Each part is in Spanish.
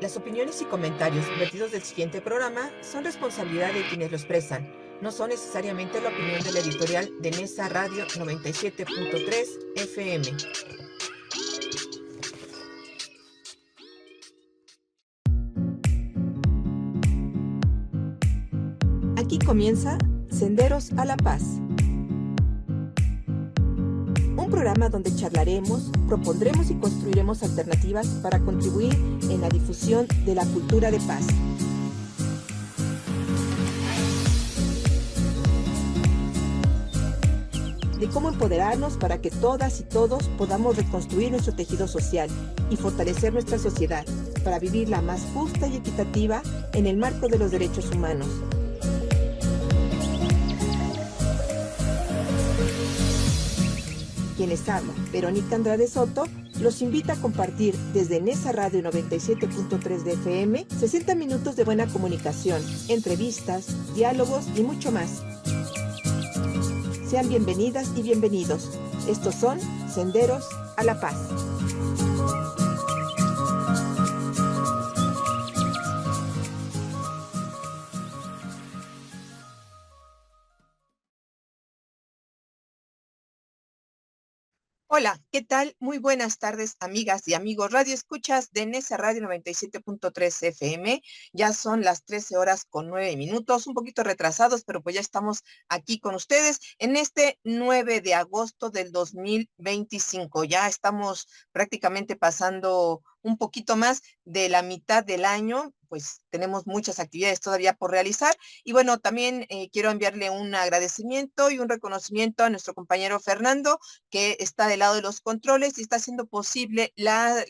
Las opiniones y comentarios vertidos del siguiente programa son responsabilidad de quienes lo expresan. No son necesariamente la opinión de la editorial de Nesa Radio 97.3 FM. Aquí comienza Senderos a la Paz. Un programa donde charlaremos, propondremos y construiremos alternativas para contribuir en la difusión de la cultura de paz. De cómo empoderarnos para que todas y todos podamos reconstruir nuestro tejido social y fortalecer nuestra sociedad para vivirla más justa y equitativa en el marco de los derechos humanos. Quien les habla, Verónica Andrade Soto, los invita a compartir desde Nesa Radio 97.3 de FM 60 minutos de buena comunicación, entrevistas, diálogos y mucho más. Sean bienvenidas y bienvenidos. Estos son Senderos a la Paz. Hola, ¿qué tal? Muy buenas tardes, amigas y amigos Radio Escuchas de Nesa Radio 97.3 FM. Ya son las 13 horas con 9 minutos, un poquito retrasados, pero pues ya estamos aquí con ustedes en este 9 de agosto del 2025. Ya estamos prácticamente pasando un poquito más de la mitad del año, pues tenemos muchas actividades todavía por realizar. Y bueno, también quiero enviarle un agradecimiento y un reconocimiento a nuestro compañero Fernando, que está del lado de los controles y está haciendo posible la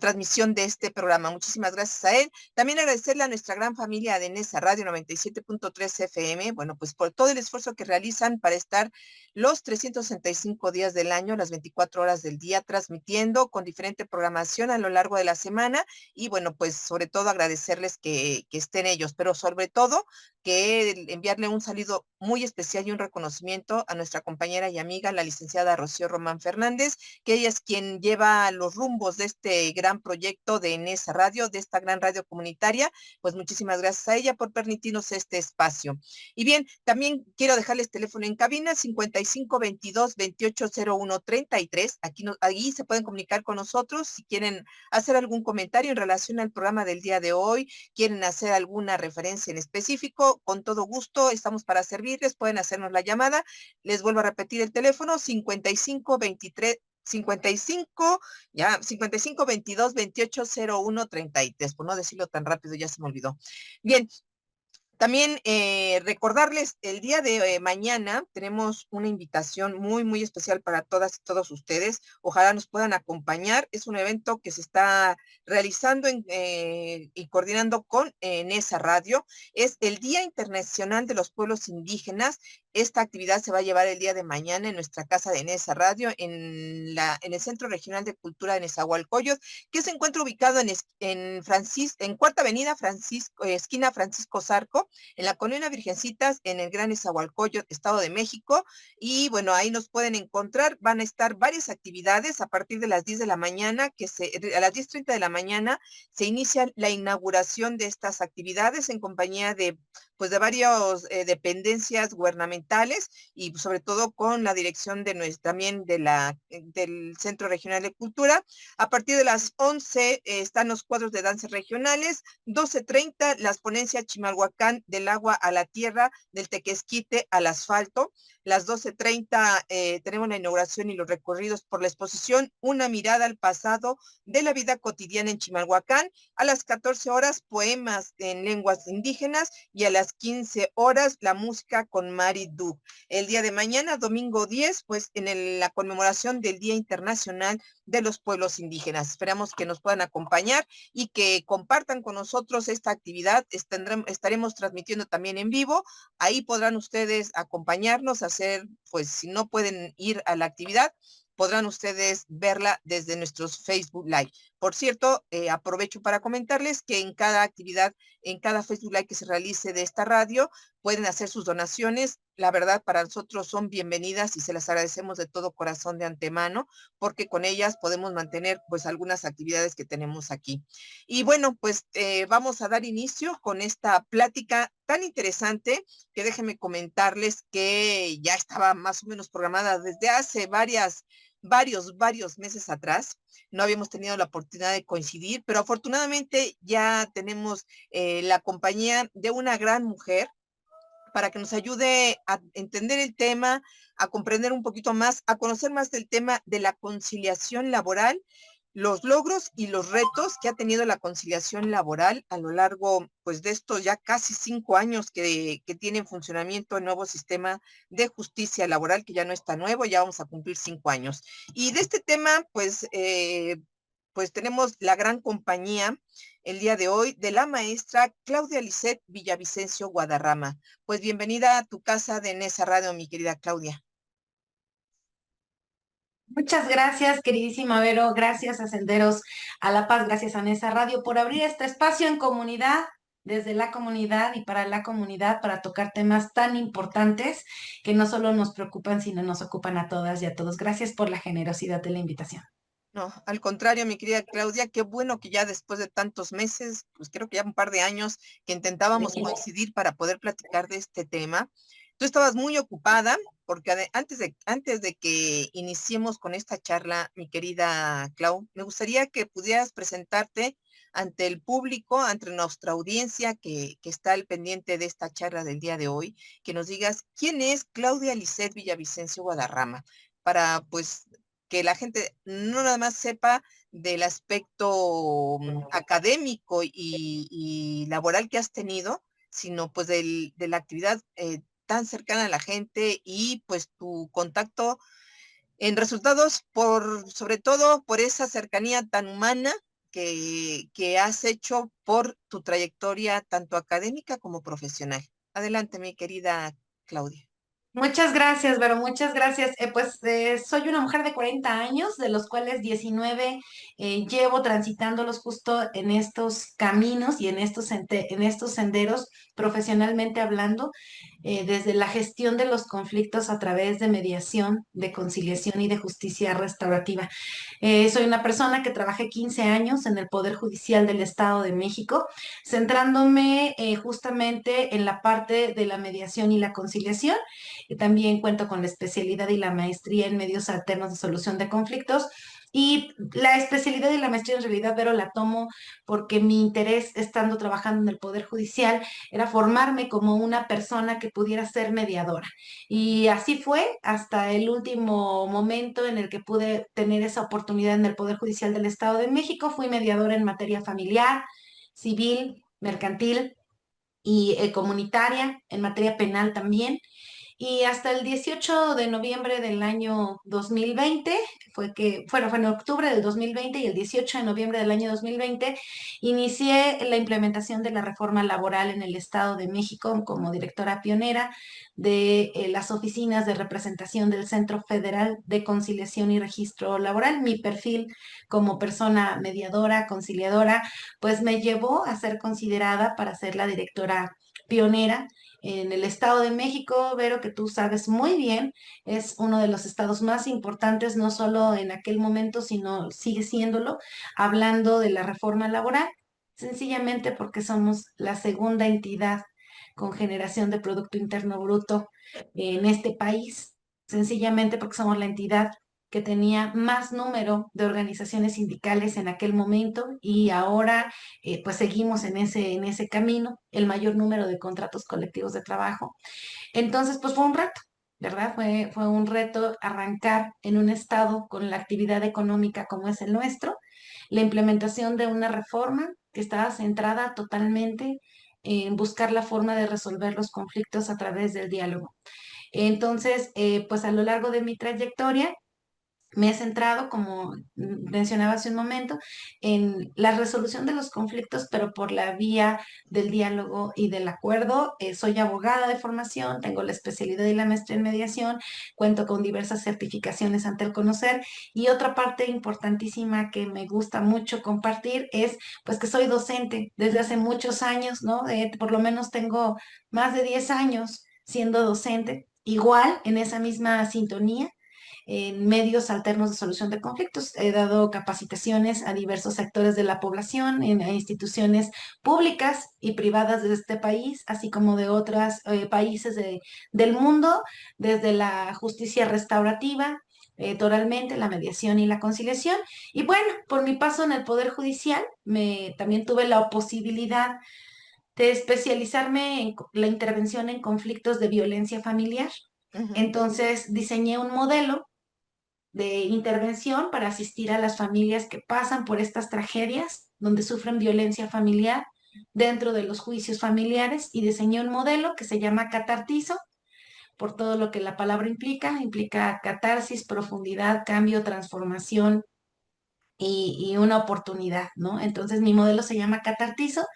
transmisión de este programa. Muchísimas gracias a él. También agradecerle a nuestra gran familia de Nesa Radio 97.3 FM, bueno, pues por todo el esfuerzo que realizan para estar los 365 días del año, las 24 horas del día, transmitiendo con diferente programación a lo largo de la semana. Y bueno, pues sobre todo agradecerles que estén ellos, pero sobre todo que enviarle un saludo muy especial y un reconocimiento a nuestra compañera y amiga, la licenciada Rocío Román Fernández, que ella es quien lleva los rumbos de este gran proyecto de Nesa Radio, de esta gran radio comunitaria. Pues muchísimas gracias a ella por permitirnos este espacio. Y bien, también quiero dejarles teléfono en cabina, 5522-280133. Ahí se pueden comunicar con nosotros si quieren hacer algún comentario en relación al programa del día de hoy, quieren hacer alguna referencia en específico, con todo gusto estamos para servirles, pueden hacernos la llamada. Les vuelvo a repetir el teléfono, 5522-280133, por no decirlo tan rápido, ya se me olvidó. Bien, también recordarles, el día de mañana tenemos una invitación muy, muy especial para todas y todos ustedes. Ojalá nos puedan acompañar. Es un evento que se está realizando y coordinando con Nesa Radio. Es el Día Internacional de los Pueblos Indígenas. Esta actividad se va a llevar el día de mañana en nuestra casa de Nesa Radio, en el Centro Regional de Cultura de Nezahualcóyotl, que se encuentra ubicado en Cuarta Avenida, esquina Francisco Zarco, en la Colonia Virgencitas, en el Gran Nezahualcóyotl, Estado de México. Y bueno, ahí nos pueden encontrar. Van a estar varias actividades a partir de las 10 de la mañana, a las 10:30 de la mañana se inicia la inauguración de estas actividades en compañía de varias dependencias gubernamentales y sobre todo con la dirección también del Centro Regional de Cultura. A partir de las 11 están los cuadros de danzas regionales, 12:30 las ponencias Chimalhuacán, del agua a la tierra, del tequesquite al asfalto. Las 12:30 tenemos la inauguración y los recorridos por la exposición Una mirada al pasado de la vida cotidiana en Chimalhuacán. A las 14 horas, poemas en lenguas indígenas, y a las 15 horas, la música con Mari Du. El día de mañana, domingo 10, pues en la conmemoración del Día Internacional de los Pueblos Indígenas. Esperamos que nos puedan acompañar y que compartan con nosotros esta actividad. Estaremos transmitiendo también en vivo. Ahí podrán ustedes acompañarnos, pues si no pueden ir a la actividad, podrán ustedes verla desde nuestros Facebook Live. Por cierto, aprovecho para comentarles que en cada actividad, en cada Facebook Live que se realice de esta radio, pueden hacer sus donaciones la verdad, para nosotros son bienvenidas y se las agradecemos de todo corazón de antemano, porque con ellas podemos mantener pues algunas actividades que tenemos aquí. Y bueno, pues vamos a dar inicio con esta plática tan interesante que déjenme comentarles que ya estaba más o menos programada desde hace varios meses atrás. No habíamos tenido la oportunidad de coincidir, pero afortunadamente ya tenemos la compañía de una gran mujer para que nos ayude a entender el tema, a comprender un poquito más, a conocer más del tema de la conciliación laboral, los logros y los retos que ha tenido la conciliación laboral a lo largo, pues, de estos ya casi 5 años que tiene en funcionamiento el nuevo sistema de justicia laboral, que ya no está nuevo, ya vamos a cumplir 5 años. Y de este tema, pues tenemos la gran compañía el día de hoy de la maestra Claudia Lisset Villavicencio Guadarrama. Pues bienvenida a tu casa de Nesa Radio, mi querida Claudia. Muchas gracias, queridísima Vero. Gracias a Senderos a la Paz, gracias a Nesa Radio por abrir este espacio en comunidad, desde la comunidad y para la comunidad, para tocar temas tan importantes que no solo nos preocupan, sino nos ocupan a todas y a todos. Gracias por la generosidad de la invitación. No, al contrario, mi querida Claudia, qué bueno que ya después de tantos meses, pues creo que ya un par de años que intentábamos coincidir para poder platicar de este tema. Tú estabas muy ocupada porque antes de que iniciemos con esta charla, mi querida Clau, me gustaría que pudieras presentarte ante el público, ante nuestra audiencia que está al pendiente de esta charla del día de hoy, que nos digas quién es Claudia Lisset Villavicencio Guadarrama, para pues que la gente no nada más sepa del aspecto académico y laboral que has tenido, sino pues de la actividad tan cercana a la gente y pues tu contacto en resultados sobre todo por esa cercanía tan humana que has hecho por tu trayectoria tanto académica como profesional. Adelante, mi querida Claudia. Muchas gracias, Vero, muchas gracias. Soy una mujer de 40 años, de los cuales 19 llevo transitándolos justo en estos caminos y en estos senderos, profesionalmente hablando, desde la gestión de los conflictos a través de mediación, de conciliación y de justicia restaurativa. Soy una persona que trabajé 15 años en el Poder Judicial del Estado de México, centrándome justamente en la parte de la mediación y la conciliación. También cuento con la especialidad y la maestría en medios alternos de solución de conflictos. Y la especialidad y la maestría en realidad, pero la tomo porque mi interés estando trabajando en el Poder Judicial era formarme como una persona que pudiera ser mediadora. Y así fue hasta el último momento en el que pude tener esa oportunidad en el Poder Judicial del Estado de México. Fui mediadora en materia familiar, civil, mercantil y comunitaria, en materia penal también. Y hasta el 18 de noviembre del año 2020, fue en octubre del 2020 y el 18 de noviembre del año 2020, inicié la implementación de la reforma laboral en el Estado de México como directora pionera de las oficinas de representación del Centro Federal de Conciliación y Registro Laboral. Mi perfil como persona mediadora, conciliadora, pues me llevó a ser considerada para ser la directora pionera en el Estado de México. Vero, que tú sabes muy bien, es uno de los estados más importantes, no solo en aquel momento, sino sigue siéndolo, hablando de la reforma laboral, sencillamente porque somos la segunda entidad con generación de Producto Interno Bruto en este país, sencillamente porque somos la entidad que tenía más número de organizaciones sindicales en aquel momento y ahora pues seguimos en ese camino, el mayor número de contratos colectivos de trabajo. Entonces, pues fue un reto, ¿verdad? Fue un reto arrancar en un estado con la actividad económica como es el nuestro, la implementación de una reforma que estaba centrada totalmente en buscar la forma de resolver los conflictos a través del diálogo. Entonces, pues a lo largo de mi trayectoria, me he centrado, como mencionaba hace un momento, en la resolución de los conflictos, pero por la vía del diálogo y del acuerdo. Soy abogada de formación, tengo la especialidad y la maestría en mediación, cuento con diversas certificaciones ante el conocer. Y otra parte importantísima que me gusta mucho compartir es, pues, que soy docente desde hace muchos años, ¿no? Por lo menos tengo más de 10 años siendo docente, igual en esa misma sintonía en medios alternos de solución de conflictos. He dado capacitaciones a diversos sectores de la población, a instituciones públicas y privadas de este país, así como de otros países del mundo, desde la justicia restaurativa, toralmente, la mediación y la conciliación. Y bueno, por mi paso en el Poder Judicial, también tuve la posibilidad de especializarme en la intervención en conflictos de violencia familiar. Ujú. Entonces diseñé un modelo de intervención para asistir a las familias que pasan por estas tragedias, donde sufren violencia familiar dentro de los juicios familiares, y diseñé un modelo que se llama Catartizo, por todo lo que la palabra implica catarsis, profundidad, cambio, transformación y una oportunidad, ¿no? Entonces mi modelo se llama Catartizo,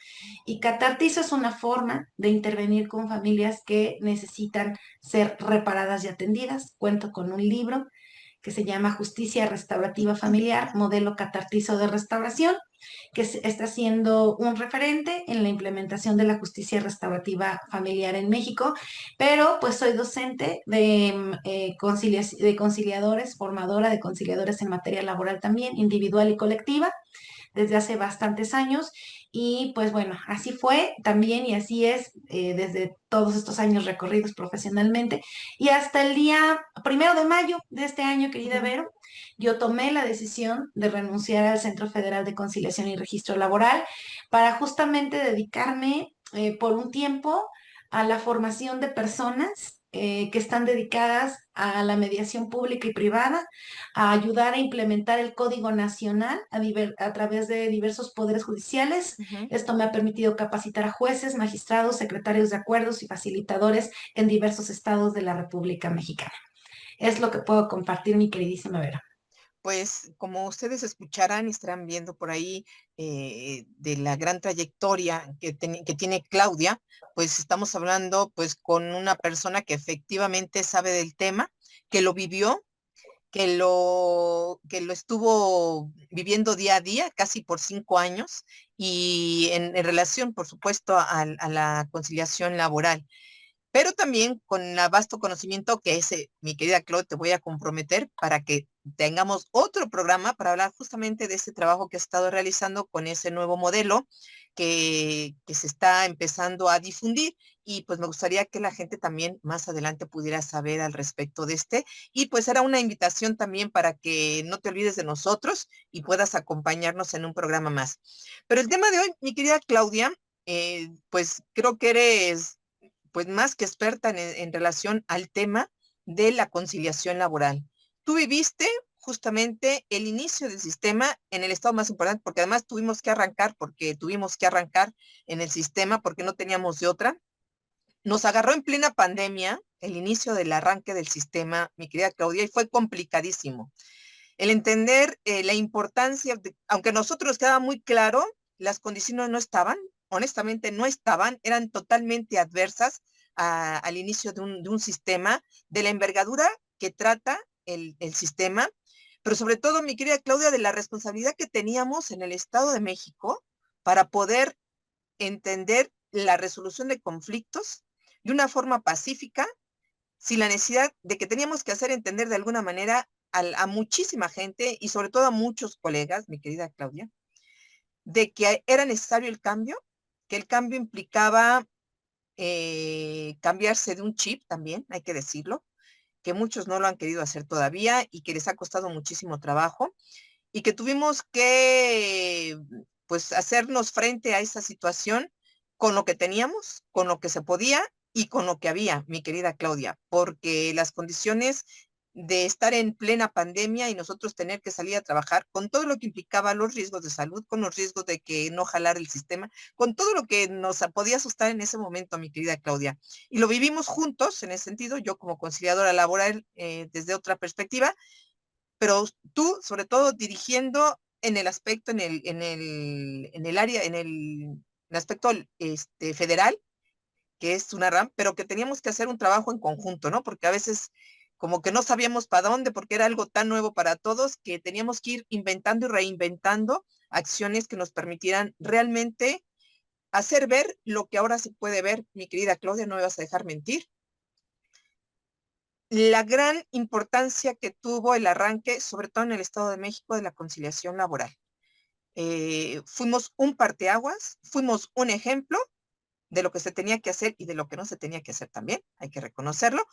y Catartizo es una forma de intervenir con familias que necesitan ser reparadas y atendidas. Cuento con un libro que se llama Justicia Restaurativa Familiar, modelo catartizo de restauración, que está siendo un referente en la implementación de la justicia restaurativa familiar en México, pero pues soy docente de conciliadores, formadora de conciliadores en materia laboral también, individual y colectiva, desde hace bastantes años. Y pues bueno, así fue también y así es desde todos estos años recorridos profesionalmente. Y hasta el día 1 de mayo de este año, querida Ujú. Vero, yo tomé la decisión de renunciar al Centro Federal de Conciliación y Registro Laboral para justamente dedicarme por un tiempo a la formación de personas que están dedicadas a la mediación pública y privada, a ayudar a implementar el Código Nacional a través de diversos poderes judiciales. Ujú. Esto me ha permitido capacitar a jueces, magistrados, secretarios de acuerdos y facilitadores en diversos estados de la República Mexicana. Es lo que puedo compartir, mi queridísima Vera. Pues como ustedes escucharán y estarán viendo por ahí de la gran trayectoria que tiene Claudia, pues estamos hablando pues con una persona que efectivamente sabe del tema, que lo vivió, que lo estuvo viviendo día a día, casi por 5 años, y en relación, por supuesto, a la conciliación laboral, pero también con el vasto conocimiento que ese, mi querida Claudia, te voy a comprometer para que tengamos otro programa para hablar justamente de ese trabajo que has estado realizando con ese nuevo modelo que se está empezando a difundir, y pues me gustaría que la gente también más adelante pudiera saber al respecto de este, y pues era una invitación también para que no te olvides de nosotros y puedas acompañarnos en un programa más. Pero el tema de hoy, mi querida Claudia, pues creo que eres pues más que experta en relación al tema de la conciliación laboral. Tú viviste justamente el inicio del sistema en el estado más importante, porque además tuvimos que arrancar en el sistema porque no teníamos de otra. Nos agarró en plena pandemia el inicio del arranque del sistema, mi querida Claudia, y fue complicadísimo. El entender la importancia, aunque a nosotros nos quedaba muy claro, las condiciones no estaban, honestamente no estaban, eran totalmente adversas al inicio de un sistema, de la envergadura que trata el sistema, pero sobre todo, mi querida Claudia, de la responsabilidad que teníamos en el Estado de México para poder entender la resolución de conflictos de una forma pacífica, sin la necesidad de que teníamos que hacer entender de alguna manera a muchísima gente y sobre todo a muchos colegas, mi querida Claudia, de que era necesario el cambio, que el cambio implicaba cambiarse de un chip también, hay que decirlo, que muchos no lo han querido hacer todavía y que les ha costado muchísimo trabajo, y que tuvimos que pues hacernos frente a esa situación con lo que teníamos, con lo que se podía y con lo que había, mi querida Claudia, porque las condiciones de estar en plena pandemia y nosotros tener que salir a trabajar con todo lo que implicaba los riesgos de salud, con los riesgos de que no jalar el sistema, con todo lo que nos podía asustar en ese momento, mi querida Claudia. Y lo vivimos juntos en ese sentido, yo como conciliadora laboral desde otra perspectiva, pero tú, sobre todo, dirigiendo en el aspecto, en el área, en el aspecto federal, que es una RAM, pero que teníamos que hacer un trabajo en conjunto, ¿no? Porque a veces como que no sabíamos para dónde, porque era algo tan nuevo para todos, que teníamos que ir inventando y reinventando acciones que nos permitieran realmente hacer ver lo que ahora se puede ver, mi querida Claudia, no me vas a dejar mentir, la gran importancia que tuvo el arranque, sobre todo en el Estado de México, de la conciliación laboral. Fuimos un parteaguas, fuimos un ejemplo de lo que se tenía que hacer y de lo que no se tenía que hacer también, hay que reconocerlo.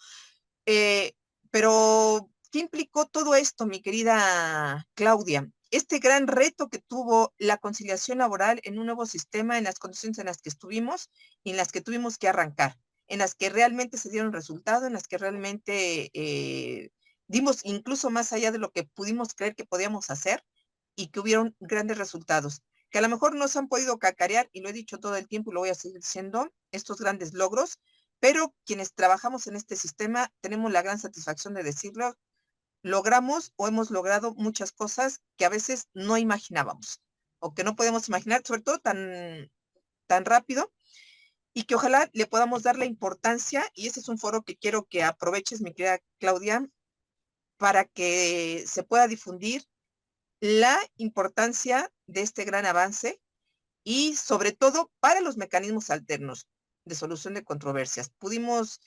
Eh, pero, ¿qué implicó todo esto, mi querida Claudia? Este gran reto que tuvo la conciliación laboral en un nuevo sistema, en las condiciones en las que estuvimos y en las que tuvimos que arrancar, en las que realmente se dieron resultados, en las que realmente dimos incluso más allá de lo que pudimos creer que podíamos hacer y que hubieron grandes resultados, que a lo mejor no se han podido cacarear, y lo he dicho todo el tiempo y lo voy a seguir diciendo, estos grandes logros, pero quienes trabajamos en este sistema tenemos la gran satisfacción de decirlo, logramos o hemos logrado muchas cosas que a veces no imaginábamos o que no podemos imaginar, sobre todo tan rápido, y que ojalá le podamos dar la importancia, y ese es un foro que quiero que aproveches, mi querida Claudia, para que se pueda difundir la importancia de este gran avance y sobre todo para los mecanismos alternos de solución de controversias. Pudimos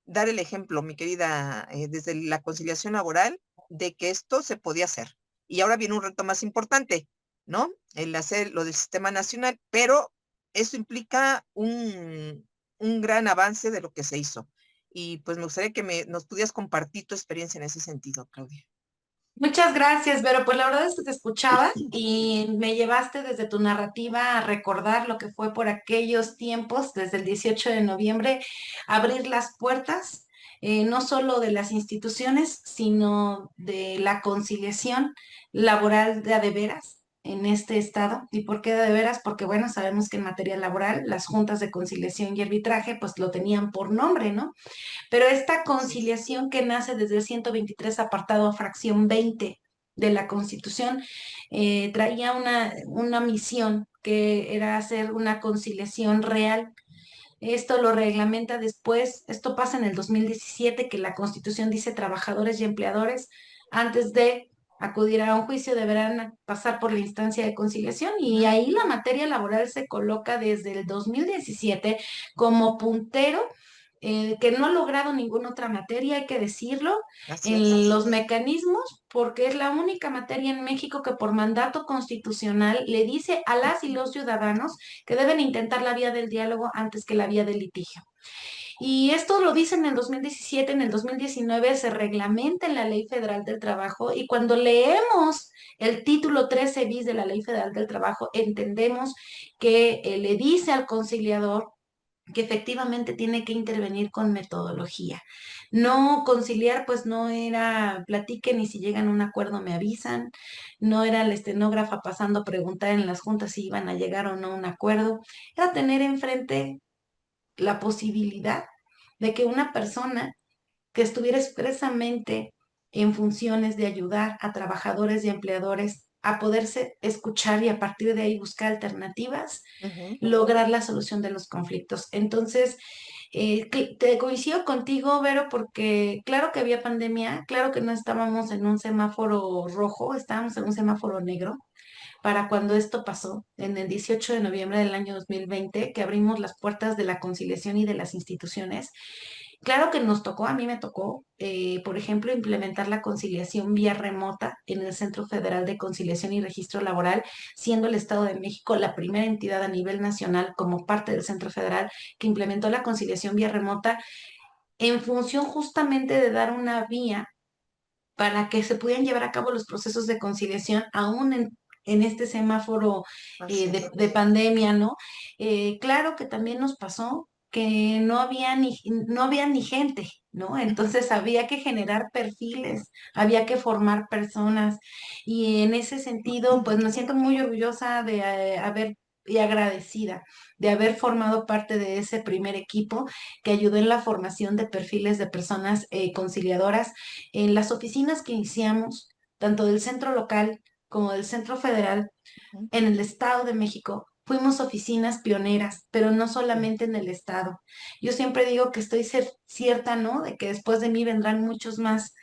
dar el ejemplo, mi querida, desde la conciliación laboral, de que esto se podía hacer. Y ahora viene un reto más importante, ¿no? El hacer lo del sistema nacional, pero eso implica un gran avance de lo que se hizo. Y pues me gustaría que nos pudieras compartir tu experiencia en ese sentido, Claudia. Muchas gracias, Vero. Pues la verdad es que te escuchaba y me llevaste desde tu narrativa a recordar lo que fue por aquellos tiempos, desde el 18 de noviembre, abrir las puertas, no solo de las instituciones, sino de la conciliación laboral de a de veras en este estado. ¿Y por qué de a de veras? Porque bueno, sabemos que en materia laboral las juntas de conciliación y arbitraje pues lo tenían por nombre, ¿no? Pero esta Así es. conciliación que nace desde el 123 apartado a fracción 20 de la Constitución, traía una misión que era hacer una conciliación real. Esto lo reglamenta después, esto pasa en el 2017, que la Constitución dice trabajadores y empleadores, antes de acudir a un juicio deberán pasar por la instancia de conciliación y Ujú. ahí la materia laboral se coloca desde el 2017 como puntero, que no ha logrado ninguna otra materia, hay que decirlo, Así en es. los mecanismos, porque es la única materia en México que por mandato constitucional le dice a las y los ciudadanos que deben intentar la vía del diálogo antes que la vía del litigio. Y esto lo dice en el 2017, en el 2019 se reglamenta en la Ley Federal del Trabajo y cuando leemos el título 13 bis de la Ley Federal del Trabajo, entendemos que le dice al conciliador que efectivamente tiene que intervenir con metodología. No conciliar, pues no era platiquen y si llegan a un acuerdo me avisan, no era la estenógrafa pasando a preguntar en las juntas si iban a llegar o no a un acuerdo, era tener enfrente la posibilidad de que una persona que estuviera expresamente en funciones de ayudar a trabajadores y empleadores a poderse escuchar y a partir de ahí buscar alternativas, Ujú. lograr la solución de los conflictos. Entonces, te coincido contigo, Vero, porque claro que había pandemia, claro que no estábamos en un semáforo rojo, estábamos en un semáforo negro para cuando esto pasó, en el 18 de noviembre del año 2020, que abrimos las puertas de la conciliación y de las instituciones. Claro que nos tocó, a mí me tocó, por ejemplo, implementar la conciliación vía remota en el Centro Federal de Conciliación y Registro Laboral, siendo el Estado de México la primera entidad a nivel nacional como parte del Centro Federal que implementó la conciliación vía remota en función justamente de dar una vía para que se pudieran llevar a cabo los procesos de conciliación aún en este semáforo Así es. de pandemia, ¿no? Claro que también nos pasó que no había ni gente, ¿no? Ujú. Entonces había que generar perfiles, había que formar personas y en ese sentido, pues me siento muy orgullosa de haber y agradecida de haber formado parte de ese primer equipo que ayudó en la formación de perfiles de personas conciliadoras en las oficinas que iniciamos, tanto del centro local como del centro federal, Ujú. en el Estado de México. Fuimos oficinas pioneras, pero no Sí. solamente en el Estado. Yo siempre digo que estoy cierta, ¿no? De que después de mí vendrán muchos más,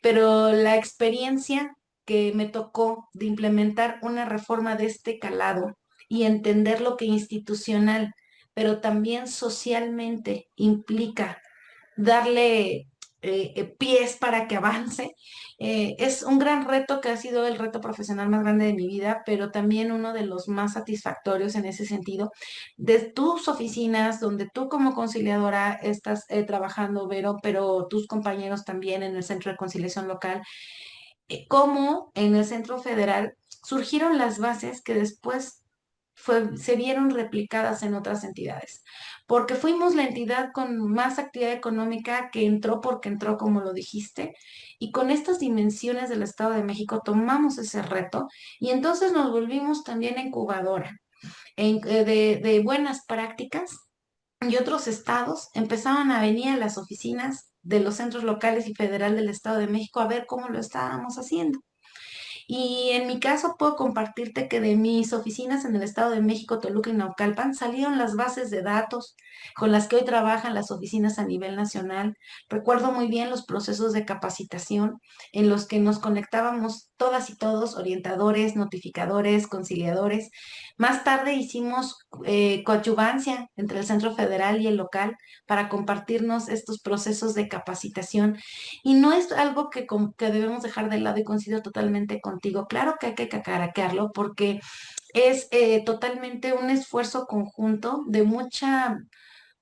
pero la experiencia que me tocó de implementar una reforma de este calado y entender lo que institucional, pero también socialmente implica darle pies para que avance. Es un gran reto que ha sido el reto profesional más grande de mi vida, pero también uno de los más satisfactorios en ese sentido. De tus oficinas, donde tú como conciliadora estás trabajando, Vero, pero tus compañeros también en el Centro de Conciliación Local, cómo en el Centro Federal surgieron las bases que después se vieron replicadas en otras entidades, porque fuimos la entidad con más actividad económica que entró porque entró, como lo dijiste, y con estas dimensiones del Estado de México tomamos ese reto y entonces nos volvimos también incubadora de buenas prácticas y otros estados empezaban a venir a las oficinas de los centros locales y federal del Estado de México a ver cómo lo estábamos haciendo. Y en mi caso puedo compartirte que de mis oficinas en el Estado de México, Toluca y Naucalpan salieron las bases de datos con las que hoy trabajan las oficinas a nivel nacional. Recuerdo muy bien los procesos de capacitación en los que nos conectábamos todas y todos, orientadores, notificadores, conciliadores. Más tarde hicimos coadyuvancia entre el Centro Federal y el local para compartirnos estos procesos de capacitación y no es algo que debemos dejar de lado y coincido totalmente contigo. Claro que hay que cacaraquearlo porque es totalmente un esfuerzo conjunto de mucha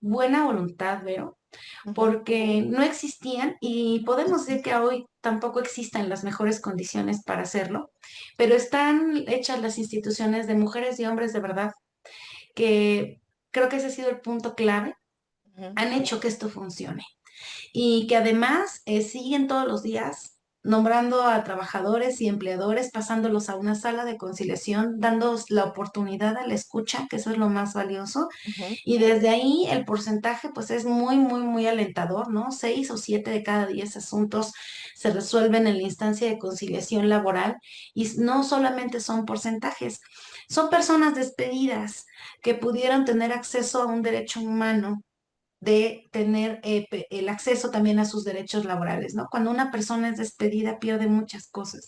buena voluntad, Vero, Ujú. porque no existían y podemos decir que hoy tampoco existen las mejores condiciones para hacerlo, pero están hechas las instituciones de mujeres y hombres de verdad que creo que ese ha sido el punto clave, Ujú. han hecho que esto funcione y que además siguen todos los días nombrando a trabajadores y empleadores, pasándolos a una sala de conciliación, dando la oportunidad a la escucha, que eso es lo más valioso. Ujú. Y desde ahí el porcentaje pues es muy, muy, muy alentador, ¿no? 6 o 7 de cada 10 asuntos se resuelven en la instancia de conciliación laboral y no solamente son porcentajes, son personas despedidas que pudieron tener acceso a un derecho humano de tener el acceso también a sus derechos laborales, ¿no? Cuando una persona es despedida pierde muchas cosas.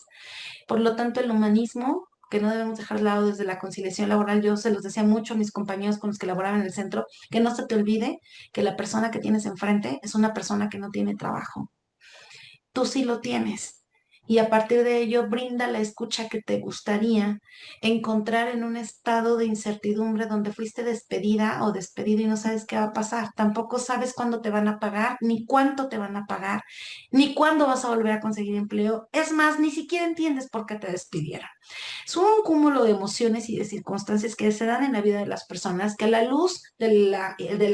Por lo tanto, el humanismo, que no debemos dejar de lado desde la conciliación laboral, yo se los decía mucho a mis compañeros con los que laboraban en el centro, que no se te olvide que la persona que tienes enfrente es una persona que no tiene trabajo, tú sí lo tienes. Y a partir de ello, brinda la escucha que te gustaría encontrar en un estado de incertidumbre donde fuiste despedida o despedido y no sabes qué va a pasar. Tampoco sabes cuándo te van a pagar, ni cuánto te van a pagar, ni cuándo vas a volver a conseguir empleo. Es más, ni siquiera entiendes por qué te despidieron. Es un cúmulo de emociones y de circunstancias que se dan en la vida de las personas que a la luz del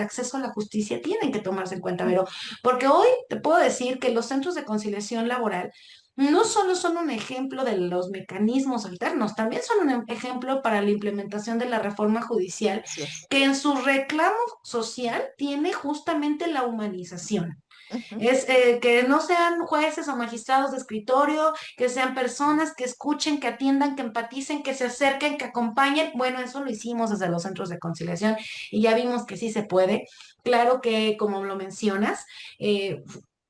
acceso a la justicia tienen que tomarse en cuenta, pero porque hoy te puedo decir que los centros de conciliación laboral no solo son un ejemplo de los mecanismos alternos, también son un ejemplo para la implementación de la reforma judicial Así es. que en su reclamo social tiene justamente la humanización. Ujú. Es que no sean jueces o magistrados de escritorio, que sean personas que escuchen, que atiendan, que empaticen, que se acerquen, que acompañen. Bueno, eso lo hicimos desde los centros de conciliación y ya vimos que sí se puede. Claro que, como lo mencionas, eh,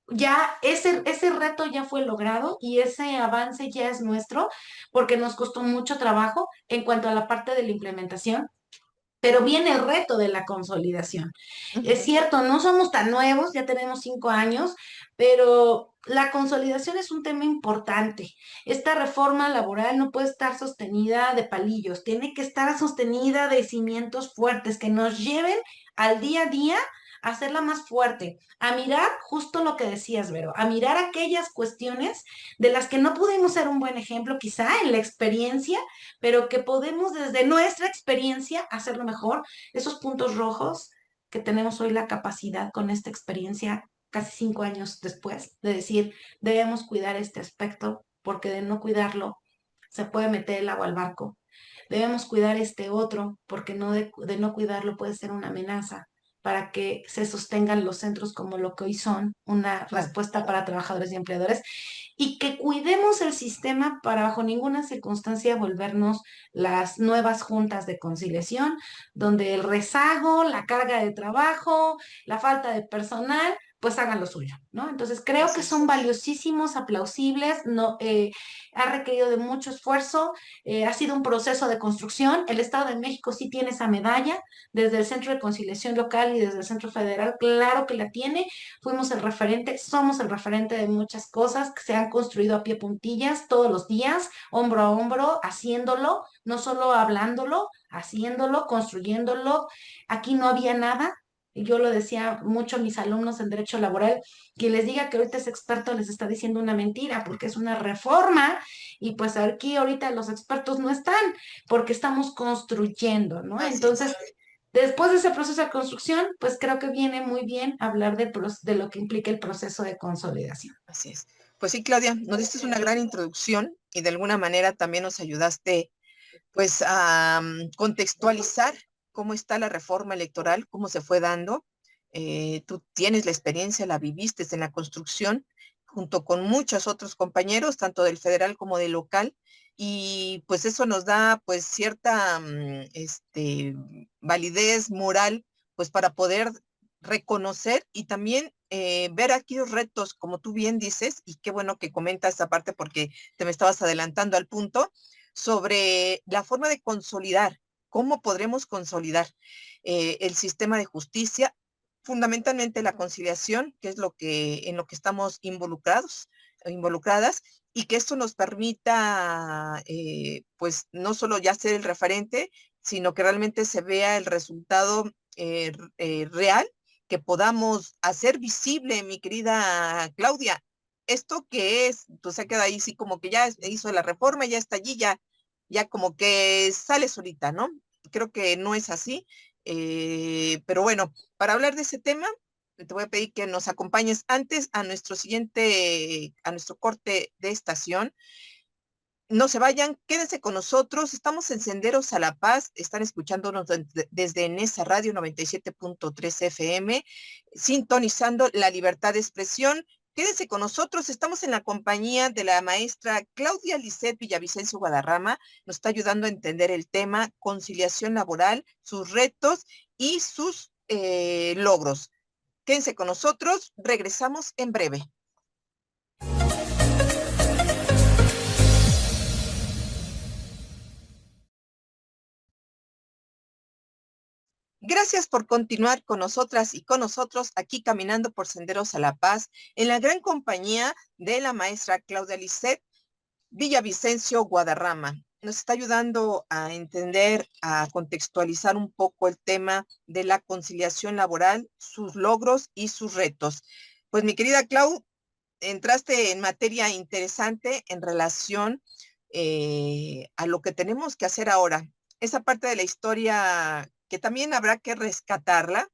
ya ese reto ya fue logrado y ese avance ya es nuestro porque nos costó mucho trabajo en cuanto a la parte de la implementación, pero viene el reto de la consolidación. Es Ujú. cierto, no somos tan nuevos, ya tenemos 5 años, pero la consolidación es un tema importante. Esta reforma laboral no puede estar sostenida de palillos, tiene que estar sostenida de cimientos fuertes que nos lleven al día a día a hacerla más fuerte, a mirar justo lo que decías, Vero, a mirar aquellas cuestiones de las que no pudimos ser un buen ejemplo quizá en la experiencia, pero que podemos desde nuestra experiencia hacerlo mejor, esos puntos rojos que tenemos hoy la capacidad con esta experiencia casi 5 años después de decir, debemos cuidar este aspecto porque de no cuidarlo se puede meter el agua al barco. Debemos cuidar este otro porque de no cuidarlo puede ser una amenaza para que se sostengan los centros como lo que hoy son, una Claro. respuesta para trabajadores y empleadores, y que cuidemos el sistema para bajo ninguna circunstancia volvernos las nuevas juntas de conciliación, donde el rezago, la carga de trabajo, la falta de personal pues hagan lo suyo, ¿no? Entonces creo Así que es. son valiosísimos, aplausibles, no, ha requerido de mucho esfuerzo, ha sido un proceso de construcción. El Estado de México sí tiene esa medalla, desde el Centro de Conciliación Local y desde el Centro Federal, claro que la tiene. Fuimos el referente, somos el referente de muchas cosas que se han construido a pie puntillas todos los días, hombro a hombro, haciéndolo, no solo hablándolo, haciéndolo, construyéndolo. Aquí no había nada. Yo lo decía mucho a mis alumnos en derecho laboral, quien les diga que ahorita es experto les está diciendo una mentira, porque es una reforma y pues aquí ahorita los expertos no están, porque estamos construyendo, ¿no? Así es. Entonces, después de ese proceso de construcción, pues creo que viene muy bien hablar de lo que implica el proceso de consolidación. Así es. Pues sí, Claudia, nos diste una gran introducción y de alguna manera también nos ayudaste pues a contextualizar cómo está la reforma electoral, cómo se fue dando. Tú tienes la experiencia, la viviste en la construcción, junto con muchos otros compañeros, tanto del federal como del local, y pues eso nos da pues cierta validez moral, pues para poder reconocer y también ver aquí los retos, como tú bien dices, y qué bueno que comentas esta parte porque te me estabas adelantando al punto, sobre la forma de consolidar, cómo podremos consolidar el sistema de justicia, fundamentalmente la conciliación, que es lo que en lo que estamos involucrados o involucradas, y que esto nos permita, pues, no solo ya ser el referente, sino que realmente se vea el resultado real, que podamos hacer visible, mi querida Claudia, esto que es, pues se queda ahí, sí, como que ya hizo la reforma, ya está allí, ya como que sale solita, ¿no? Creo que no es así. Pero bueno, para hablar de ese tema, te voy a pedir que nos acompañes antes a a nuestro corte de estación. No se vayan, quédense con nosotros. Estamos en Senderos a la Paz. Están escuchándonos desde Nesa Radio 97.3 FM, sintonizando la libertad de expresión. Quédense con nosotros. Estamos en la compañía de la maestra Claudia Lisset Villavicencio Guadarrama. Nos está ayudando a entender el tema conciliación laboral, sus retos y sus logros. Quédense con nosotros. Regresamos en breve. Gracias por continuar con nosotras y con nosotros aquí caminando por Senderos a la Paz en la gran compañía de la maestra Claudia Lisset Villavicencio Guadarrama. Nos está ayudando a entender, a contextualizar un poco el tema de la conciliación laboral, sus logros y sus retos. Pues mi querida Clau, entraste en materia interesante en relación a lo que tenemos que hacer ahora. Esa parte de la historia que también habrá que rescatarla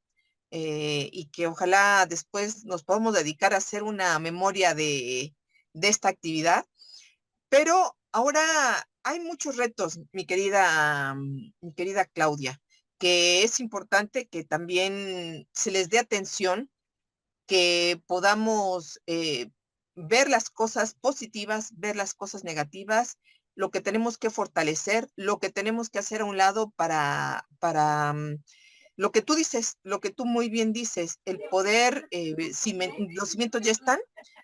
y que ojalá después nos podamos dedicar a hacer una memoria de esta actividad. Pero ahora hay muchos retos, mi querida Claudia, que es importante que también se les dé atención, que podamos ver las cosas positivas, ver las cosas negativas, lo que tenemos que fortalecer, lo que tenemos que hacer a un lado para lo que tú dices, lo que tú muy bien dices, el poder, los cimientos ya están,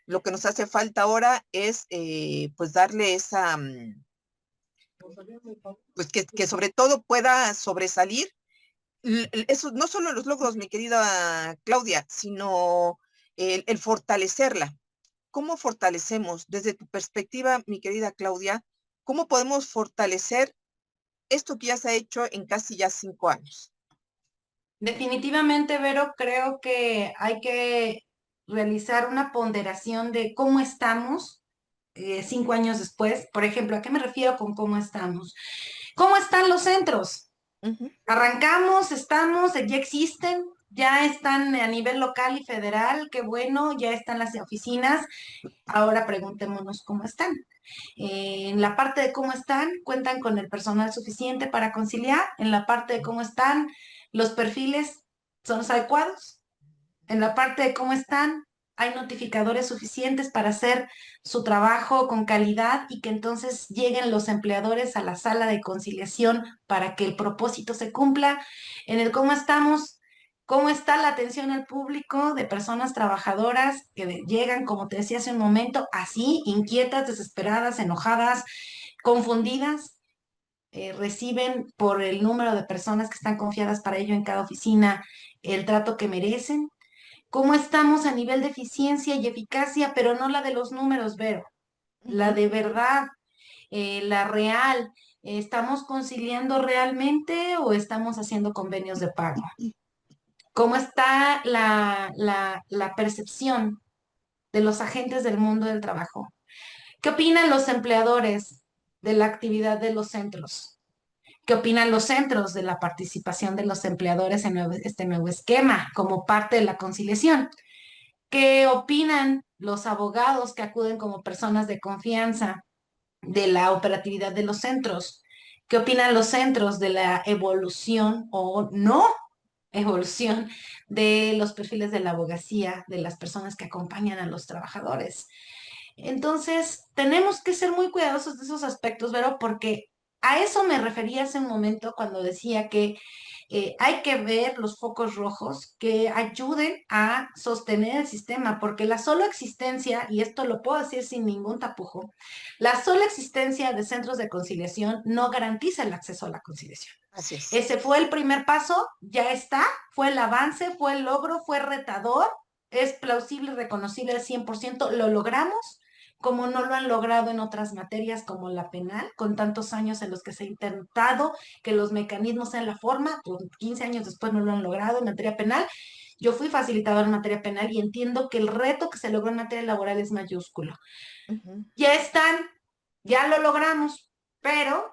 lo que nos hace falta ahora es pues darle esa, pues que sobre todo pueda sobresalir eso, no solo los logros, mi querida Claudia, sino el fortalecerla. ¿Cómo fortalecemos desde tu perspectiva, mi querida Claudia? ¿Cómo podemos fortalecer esto que ya se ha hecho en casi ya 5 años? Definitivamente, Vero, creo que hay que realizar una ponderación de cómo estamos 5 años después. Por ejemplo, ¿a qué me refiero con cómo estamos? ¿Cómo están los centros? Ujú. Arrancamos, estamos, ya están a nivel local y federal, qué bueno, ya están las oficinas. Ahora preguntémonos cómo están. En la parte de cómo están, cuentan con el personal suficiente para conciliar. En la parte de cómo están, los perfiles son los adecuados. En la parte de cómo están, hay notificadores suficientes para hacer su trabajo con calidad y que entonces lleguen los empleadores a la sala de conciliación para que el propósito se cumpla. En el cómo estamos, ¿Cómo está la atención al público de personas trabajadoras que llegan, como te decía hace un momento, así, inquietas, desesperadas, enojadas, confundidas? Reciben por el número de personas que están confiadas para ello en cada oficina el trato que merecen. ¿Cómo estamos a nivel de eficiencia y eficacia, pero no la de los números, Vero? La Ujú. de verdad, la real. ¿Estamos conciliando realmente o estamos haciendo convenios de pago? ¿Cómo está la percepción de los agentes del mundo del trabajo? ¿Qué opinan los empleadores de la actividad de los centros? ¿Qué opinan los centros de la participación de los empleadores en este nuevo esquema como parte de la conciliación? ¿Qué opinan los abogados que acuden como personas de confianza de la operatividad de los centros? ¿Qué opinan los centros de la evolución o no evolución de los perfiles de la abogacía, de las personas que acompañan a los trabajadores? Entonces, tenemos que ser muy cuidadosos de esos aspectos, Vero, porque a eso me refería hace un momento cuando decía que hay que ver los focos rojos que ayuden a sostener el sistema, porque la sola existencia, y esto lo puedo decir sin ningún tapujo, la sola existencia de centros de conciliación no garantiza el acceso a la conciliación. Así es. Ese fue el primer paso, ya está, fue el avance, fue el logro, fue retador, es plausible, reconocible al 100%, lo logramos, como no lo han logrado en otras materias como la penal, con tantos años en los que se ha intentado que los mecanismos sean la forma, pues 15 años después no lo han logrado en materia penal. Yo fui facilitadora en materia penal y entiendo que el reto que se logró en materia laboral es mayúsculo. Ujú. Ya están, ya lo logramos, pero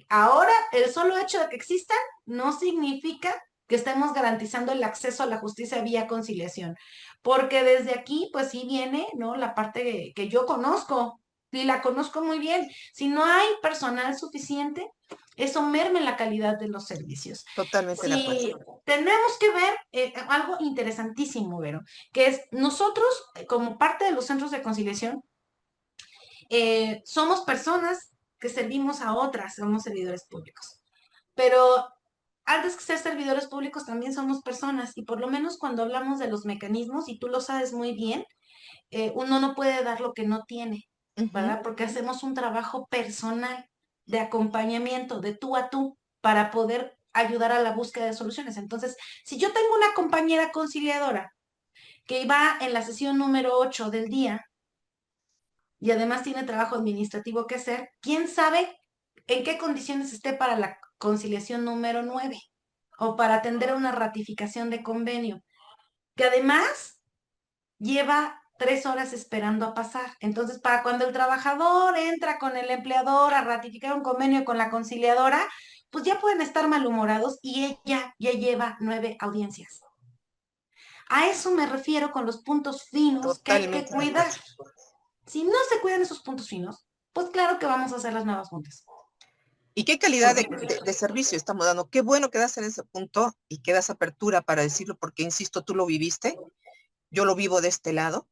ahora el solo hecho de que existan no significa que estemos garantizando el acceso a la justicia vía conciliación, porque desde aquí, pues sí viene, ¿no? La parte que yo conozco y la conozco muy bien. Si no hay personal suficiente, eso merma en la calidad de los servicios. Totalmente de acuerdo. Si tenemos que ver algo interesantísimo, Vero, que es nosotros, como parte de los centros de conciliación, somos personas que servimos a otras, somos servidores públicos. Pero antes que ser servidores públicos también somos personas y por lo menos cuando hablamos de los mecanismos, y tú lo sabes muy bien, uno no puede dar lo que no tiene, Ujú. ¿verdad? Porque hacemos un trabajo personal de acompañamiento, de tú a tú, para poder ayudar a la búsqueda de soluciones. Entonces, si yo tengo una compañera conciliadora que va en la sesión número 8 del día, y además tiene trabajo administrativo que hacer, ¿quién sabe en qué condiciones esté para la conciliación número 9 o para atender una ratificación de convenio, que además lleva 3 horas esperando a pasar? Entonces, para cuando el trabajador entra con el empleador a ratificar un convenio con la conciliadora, pues ya pueden estar malhumorados y ella ya lleva 9 audiencias. A eso me refiero con los puntos finos que hay que Totalmente de cuidar. acuerdo. Si no se cuidan esos puntos finos, pues claro que vamos a hacer las nuevas juntas. ¿Y qué calidad Porque, de servicio estamos dando? Qué bueno que das en ese punto y que das apertura para decirlo, porque insisto, tú lo viviste, yo lo vivo de este lado.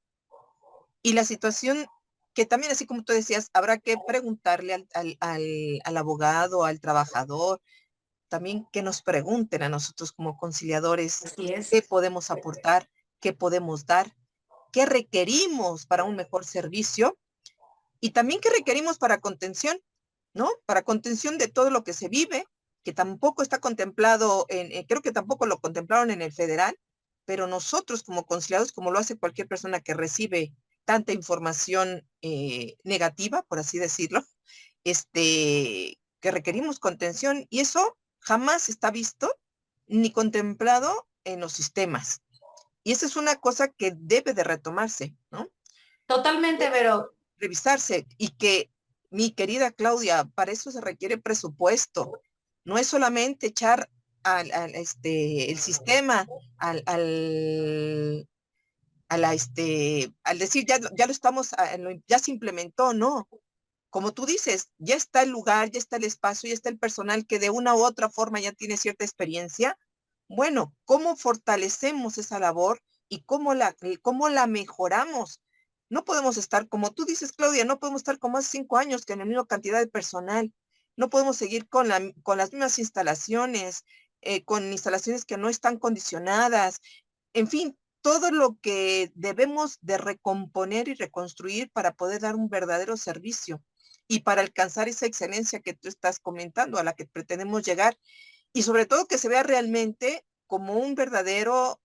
Y la situación que también, así como tú decías, habrá que preguntarle al abogado, al trabajador, también que nos pregunten a nosotros como conciliadores así es. qué podemos aportar, qué podemos dar, qué requerimos para un mejor servicio y también qué requerimos para contención, ¿no? Para contención de todo lo que se vive, que tampoco está contemplado, creo que tampoco lo contemplaron en el federal, pero nosotros como conciliados, como lo hace cualquier persona que recibe tanta información negativa, por así decirlo, que requerimos contención y eso jamás está visto ni contemplado en los sistemas. Y esa es una cosa que debe de retomarse, ¿no? Totalmente, pero Revisarse y que, mi querida Claudia, para eso se requiere presupuesto. No es solamente echar el sistema al, al decir ya lo estamos, ya se implementó, no. Como tú dices, ya está el lugar, ya está el espacio, ya está el personal que de una u otra forma ya tiene cierta experiencia. Bueno, ¿cómo fortalecemos esa labor y cómo la mejoramos? No podemos estar, como tú dices, Claudia, no podemos estar como hace 5 años, que en la misma cantidad de personal. No podemos seguir con las mismas instalaciones, con instalaciones que no están condicionadas, en fin, todo lo que debemos de recomponer y reconstruir para poder dar un verdadero servicio y para alcanzar esa excelencia que tú estás comentando, a la que pretendemos llegar, y sobre todo que se vea realmente como un verdadero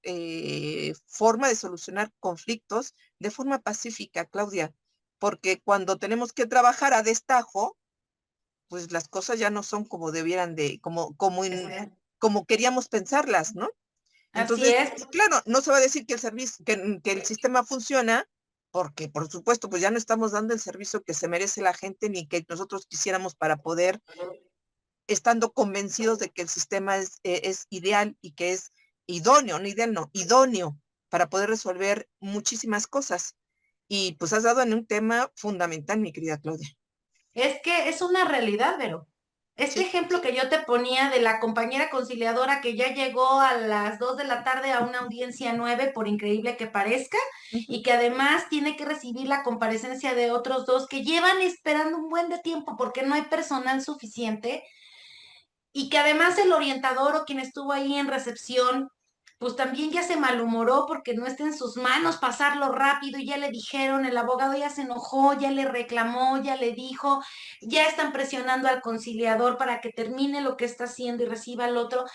forma de solucionar conflictos de forma pacífica, Claudia, porque cuando tenemos que trabajar a destajo, pues las cosas ya no son como debieran de, como queríamos pensarlas, ¿no? Así Entonces, es. claro, no se va a decir que el servicio, que el sistema funciona, porque por supuesto, pues ya no estamos dando el servicio que se merece la gente ni que nosotros quisiéramos para poder, estando convencidos de que el sistema es ideal y que es idóneo, no ideal, no, idóneo para poder resolver muchísimas cosas. Y pues has dado en un tema fundamental, mi querida Claudia. Es que es una realidad, Vero. Este Sí. ejemplo que yo te ponía de la compañera conciliadora que ya llegó a las 2 de la tarde a una audiencia 9, por increíble que parezca, Ujú. y que además tiene que recibir la comparecencia de otros dos que llevan esperando un buen de tiempo porque no hay personal suficiente, y que además el orientador o quien estuvo ahí en recepción, pues también ya se malhumoró porque no está en sus manos pasarlo rápido y ya le dijeron, el abogado ya se enojó, ya le reclamó, ya le dijo, ya están presionando al conciliador para que termine lo que está haciendo y reciba al otro.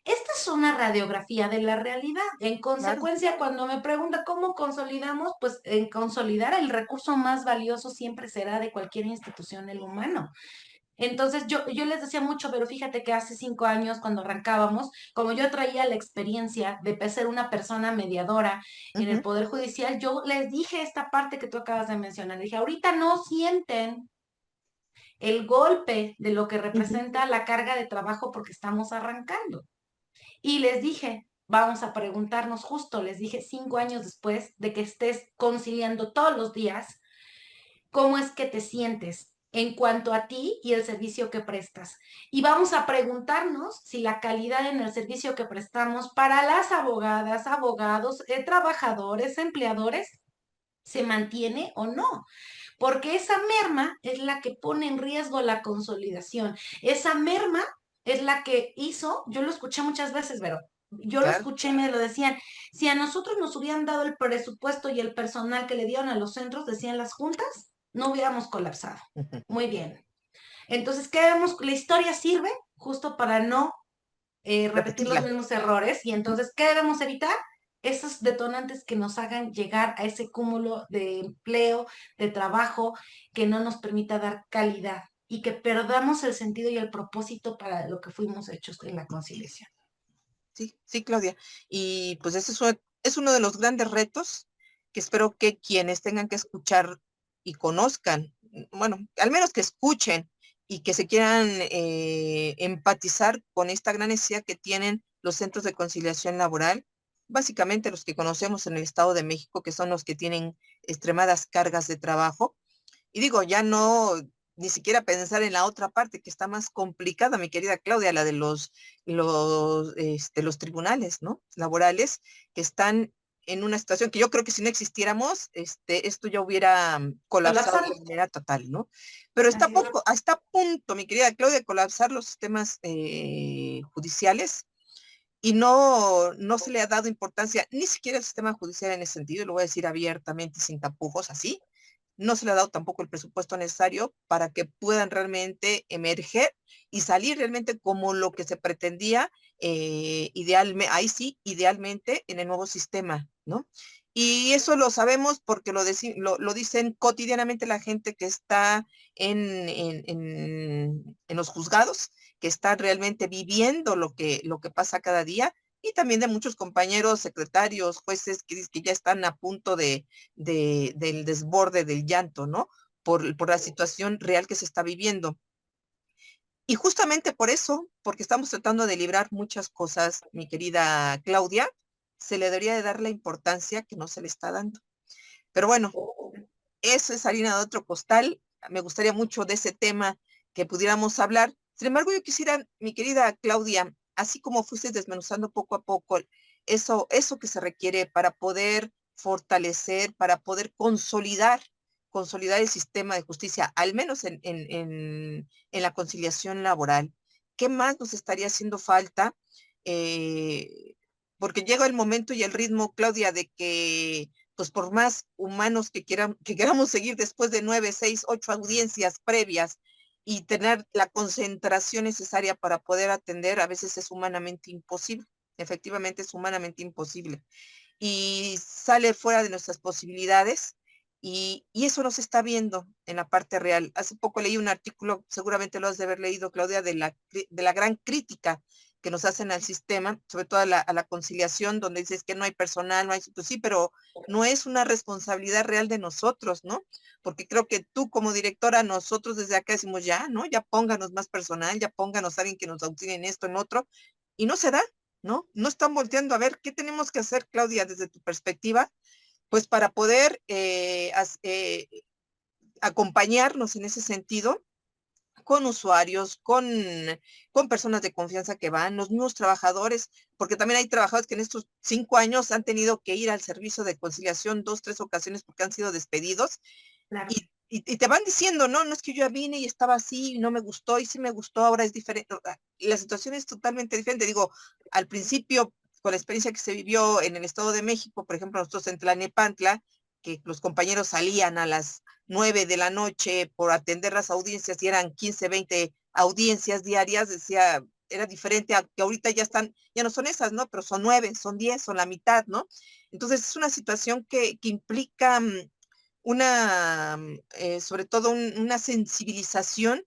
Esta es una radiografía de la realidad. En Claro, consecuencia, cuando me pregunta cómo consolidamos, pues en consolidar el recurso más valioso siempre será de cualquier institución el humano. Entonces yo les decía mucho, pero fíjate que hace 5 años cuando arrancábamos, como yo traía la experiencia de ser una persona mediadora en el ujú, Poder Judicial, yo les dije esta parte que tú acabas de mencionar. Dije, ahorita no sienten el golpe de lo que ujú. representa la carga de trabajo porque estamos arrancando. Y les dije, vamos a preguntarnos justo, les dije 5 años después de que estés conciliando todos los días, cómo es que te sientes en cuanto a ti y el servicio que prestas. Y vamos a preguntarnos si la calidad en el servicio que prestamos para las abogadas, abogados, trabajadores, empleadores, se mantiene o no. Porque esa merma es la que pone en riesgo la consolidación. Esa merma es la que hizo, yo lo escuché muchas veces, pero yo lo Claro. escuché y me lo decían, si a nosotros nos hubieran dado el presupuesto y el personal que le dieron a los centros, decían las juntas, no hubiéramos colapsado. Muy bien. Entonces, ¿qué vemos? La historia sirve justo para no repetir los Repetirla. mismos errores y entonces, ¿qué debemos evitar? Esos detonantes que nos hagan llegar a ese cúmulo de empleo, de trabajo, que no nos permita dar calidad y que perdamos el sentido y el propósito para lo que fuimos hechos en la conciliación. Sí, sí, Claudia. Y pues ese es uno de los grandes retos que espero que quienes tengan que escuchar y conozcan, bueno, al menos que escuchen y que se quieran empatizar con esta gran necesidad que tienen los centros de conciliación laboral, básicamente los que conocemos en el Estado de México, que son los que tienen extremadas cargas de trabajo. Y digo, ya no, ni siquiera pensar en la otra parte que está más complicada, mi querida Claudia, la de los tribunales, ¿no? Laborales, que están en una situación que yo creo que si no existiéramos, esto ya hubiera colapsado Colapsar. de manera total, ¿no? Pero está Así es. poco, está a punto, mi querida Claudia, de colapsar los sistemas judiciales y no se le ha dado importancia ni siquiera al sistema judicial en ese sentido, lo voy a decir abiertamente, sin tapujos, así no se le ha dado tampoco el presupuesto necesario para que puedan realmente emerger y salir realmente como lo que se pretendía, idealmente, ahí sí, idealmente en el nuevo sistema, ¿no? Y eso lo sabemos porque lo dicen cotidianamente la gente que está en los juzgados, que está realmente viviendo lo que pasa cada día, y también de muchos compañeros, secretarios, jueces que ya están a punto del desborde del llanto, ¿no? Por la situación real que se está viviendo. Y justamente por eso, porque estamos tratando de librar muchas cosas, mi querida Claudia, se le debería de dar la importancia que no se le está dando. Pero bueno, eso es harina de otro costal. Me gustaría mucho de ese tema que pudiéramos hablar. Sin embargo, yo quisiera, mi querida Claudia, así como fuiste desmenuzando poco a poco eso que se requiere para poder fortalecer, para poder consolidar el sistema de justicia, al menos en la conciliación laboral. ¿Qué más nos estaría haciendo falta? porque llega el momento y el ritmo, Claudia, de que pues por más humanos que queramos seguir después de 9, 6, 8 audiencias previas y tener la concentración necesaria para poder atender, a veces es humanamente imposible. Efectivamente es humanamente imposible. Y sale fuera de nuestras posibilidades y eso no se está viendo en la parte real. Hace poco leí un artículo, seguramente lo has de haber leído, Claudia, de la gran crítica que nos hacen al sistema, sobre todo a la conciliación, donde dices que no hay personal, no hay, pues sí, pero no es una responsabilidad real de nosotros, ¿no? Porque creo que tú como directora, nosotros desde acá decimos ya, ¿no? Ya pónganos más personal, ya pónganos a alguien que nos auxilie en esto, en otro, y no se da, ¿no? No están volteando a ver qué tenemos que hacer, Claudia, desde tu perspectiva, pues para poder acompañarnos en ese sentido con usuarios, con personas de confianza que van, los mismos trabajadores, porque también hay trabajadores que en estos 5 años han tenido que ir al servicio de conciliación 2, 3 ocasiones porque han sido despedidos Claro. y te van diciendo, no, no es que yo ya vine y estaba así y no me gustó y sí me gustó, ahora es diferente. La situación es totalmente diferente. Digo, al principio, con la experiencia que se vivió en el Estado de México, por ejemplo, nosotros en Tlalnepantla, que los compañeros salían a las 9 de la noche por atender las audiencias y eran 15, 20 audiencias diarias, decía, era diferente a que ahorita ya están, ya no son esas, ¿no? Pero son 9, son 10, son la mitad, ¿no? Entonces es una situación que implica sobre todo una sensibilización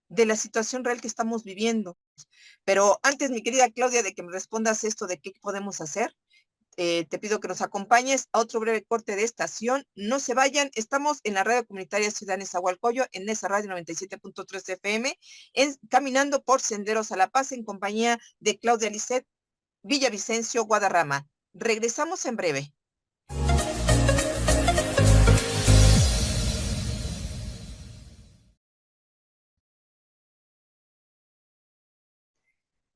de la situación real que estamos viviendo. Pero antes, mi querida Claudia, de que me respondas esto de qué podemos hacer, te pido que nos acompañes a otro breve corte de estación. No se vayan, estamos en la radio comunitaria Ciudad Nezahualcóyotl, en esa radio 97.3 FM, caminando por Senderos a la Paz, en compañía de Claudia Lisset, Villavicencio, Guadarrama. Regresamos en breve.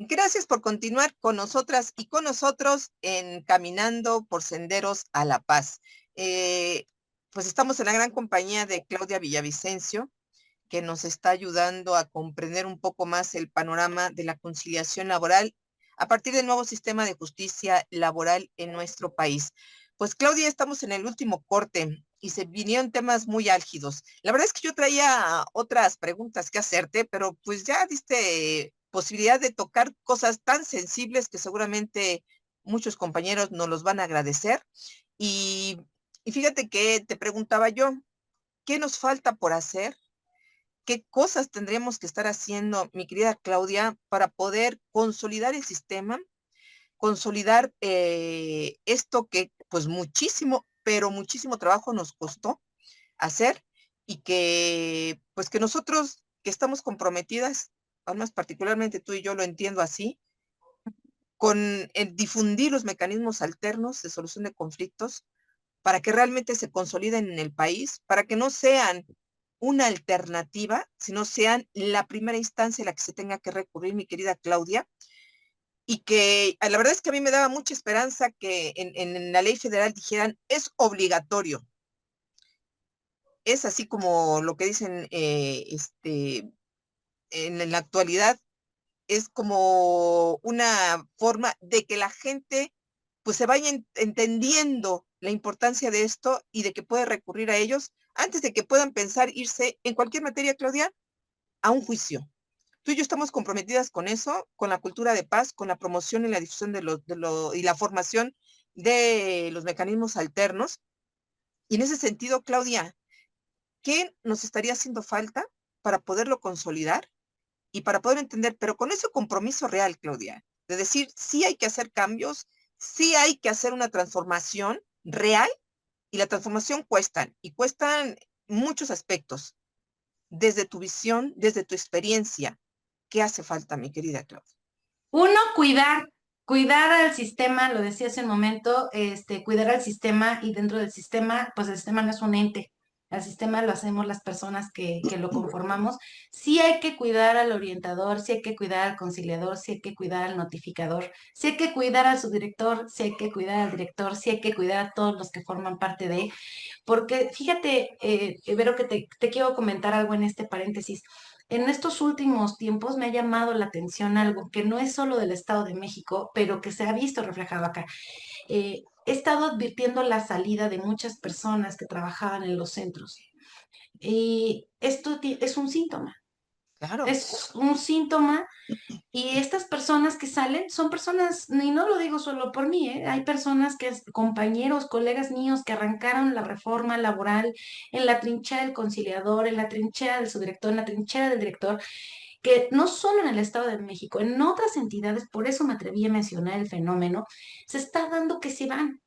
Gracias por continuar con nosotras y con nosotros en Caminando por Senderos a la Paz. Eh, pues estamos en la gran compañía de Claudia Villavicencio, que nos está ayudando a comprender un poco más el panorama de la conciliación laboral a partir del nuevo sistema de justicia laboral en nuestro país. Pues Claudia, estamos en el último corte y se vinieron temas muy álgidos. La verdad es que yo traía otras preguntas que hacerte, pero pues ya diste posibilidad de tocar cosas tan sensibles que seguramente muchos compañeros nos los van a agradecer. Y, y fíjate que te preguntaba yo, ¿qué nos falta por hacer? ¿Qué cosas tendríamos que estar haciendo, mi querida Claudia, para poder consolidar el sistema, consolidar esto que pues muchísimo, pero muchísimo trabajo nos costó hacer y que pues que nosotros que estamos comprometidas, además particularmente tú y yo lo entiendo así, con el difundir los mecanismos alternos de solución de conflictos para que realmente se consoliden en el país, para que no sean una alternativa, sino sean la primera instancia a la que se tenga que recurrir, mi querida Claudia, y que la verdad es que a mí me daba mucha esperanza que en la ley federal dijeran es obligatorio. Es así como lo que dicen en la actualidad, es como una forma de que la gente pues se vaya entendiendo la importancia de esto y de que puede recurrir a ellos antes de que puedan pensar irse en cualquier materia, Claudia, a un juicio. Tú y yo estamos comprometidas con eso, con la cultura de paz, con la promoción y la difusión y la formación de los mecanismos alternos. Y en ese sentido, Claudia, ¿qué nos estaría haciendo falta para poderlo consolidar y para poder entender, pero con ese compromiso real, Claudia, de decir, sí hay que hacer cambios, sí hay que hacer una transformación real y la transformación y cuestan muchos aspectos, desde tu visión, desde tu experiencia? ¿Qué hace falta, mi querida Claudia? Uno, cuidar al sistema, lo decía hace un momento, cuidar al sistema y dentro del sistema, pues el sistema no es un ente, el sistema lo hacemos las personas que lo conformamos. Sí hay que cuidar al orientador, sí hay que cuidar al conciliador, sí hay que cuidar al notificador, sí hay que cuidar al subdirector, sí hay que cuidar al director, sí hay que cuidar a todos los que forman parte de, porque fíjate, Vero, que te quiero comentar algo en este paréntesis. en estos últimos tiempos me ha llamado la atención algo que no es solo del Estado de México, pero que se ha visto reflejado acá. He estado advirtiendo la salida de muchas personas que trabajaban en los centros. Y esto es un síntoma. Claro, Es un síntoma. Y estas personas que salen son personas, y no lo digo solo por mí, ¿eh? Hay personas que, compañeros, colegas míos que arrancaron la reforma laboral en la trinchera del conciliador, en la trinchera del subdirector, en la trinchera del director, que no solo en el Estado de México, en otras entidades, por eso me atreví a mencionar el fenómeno, se está dando que se van.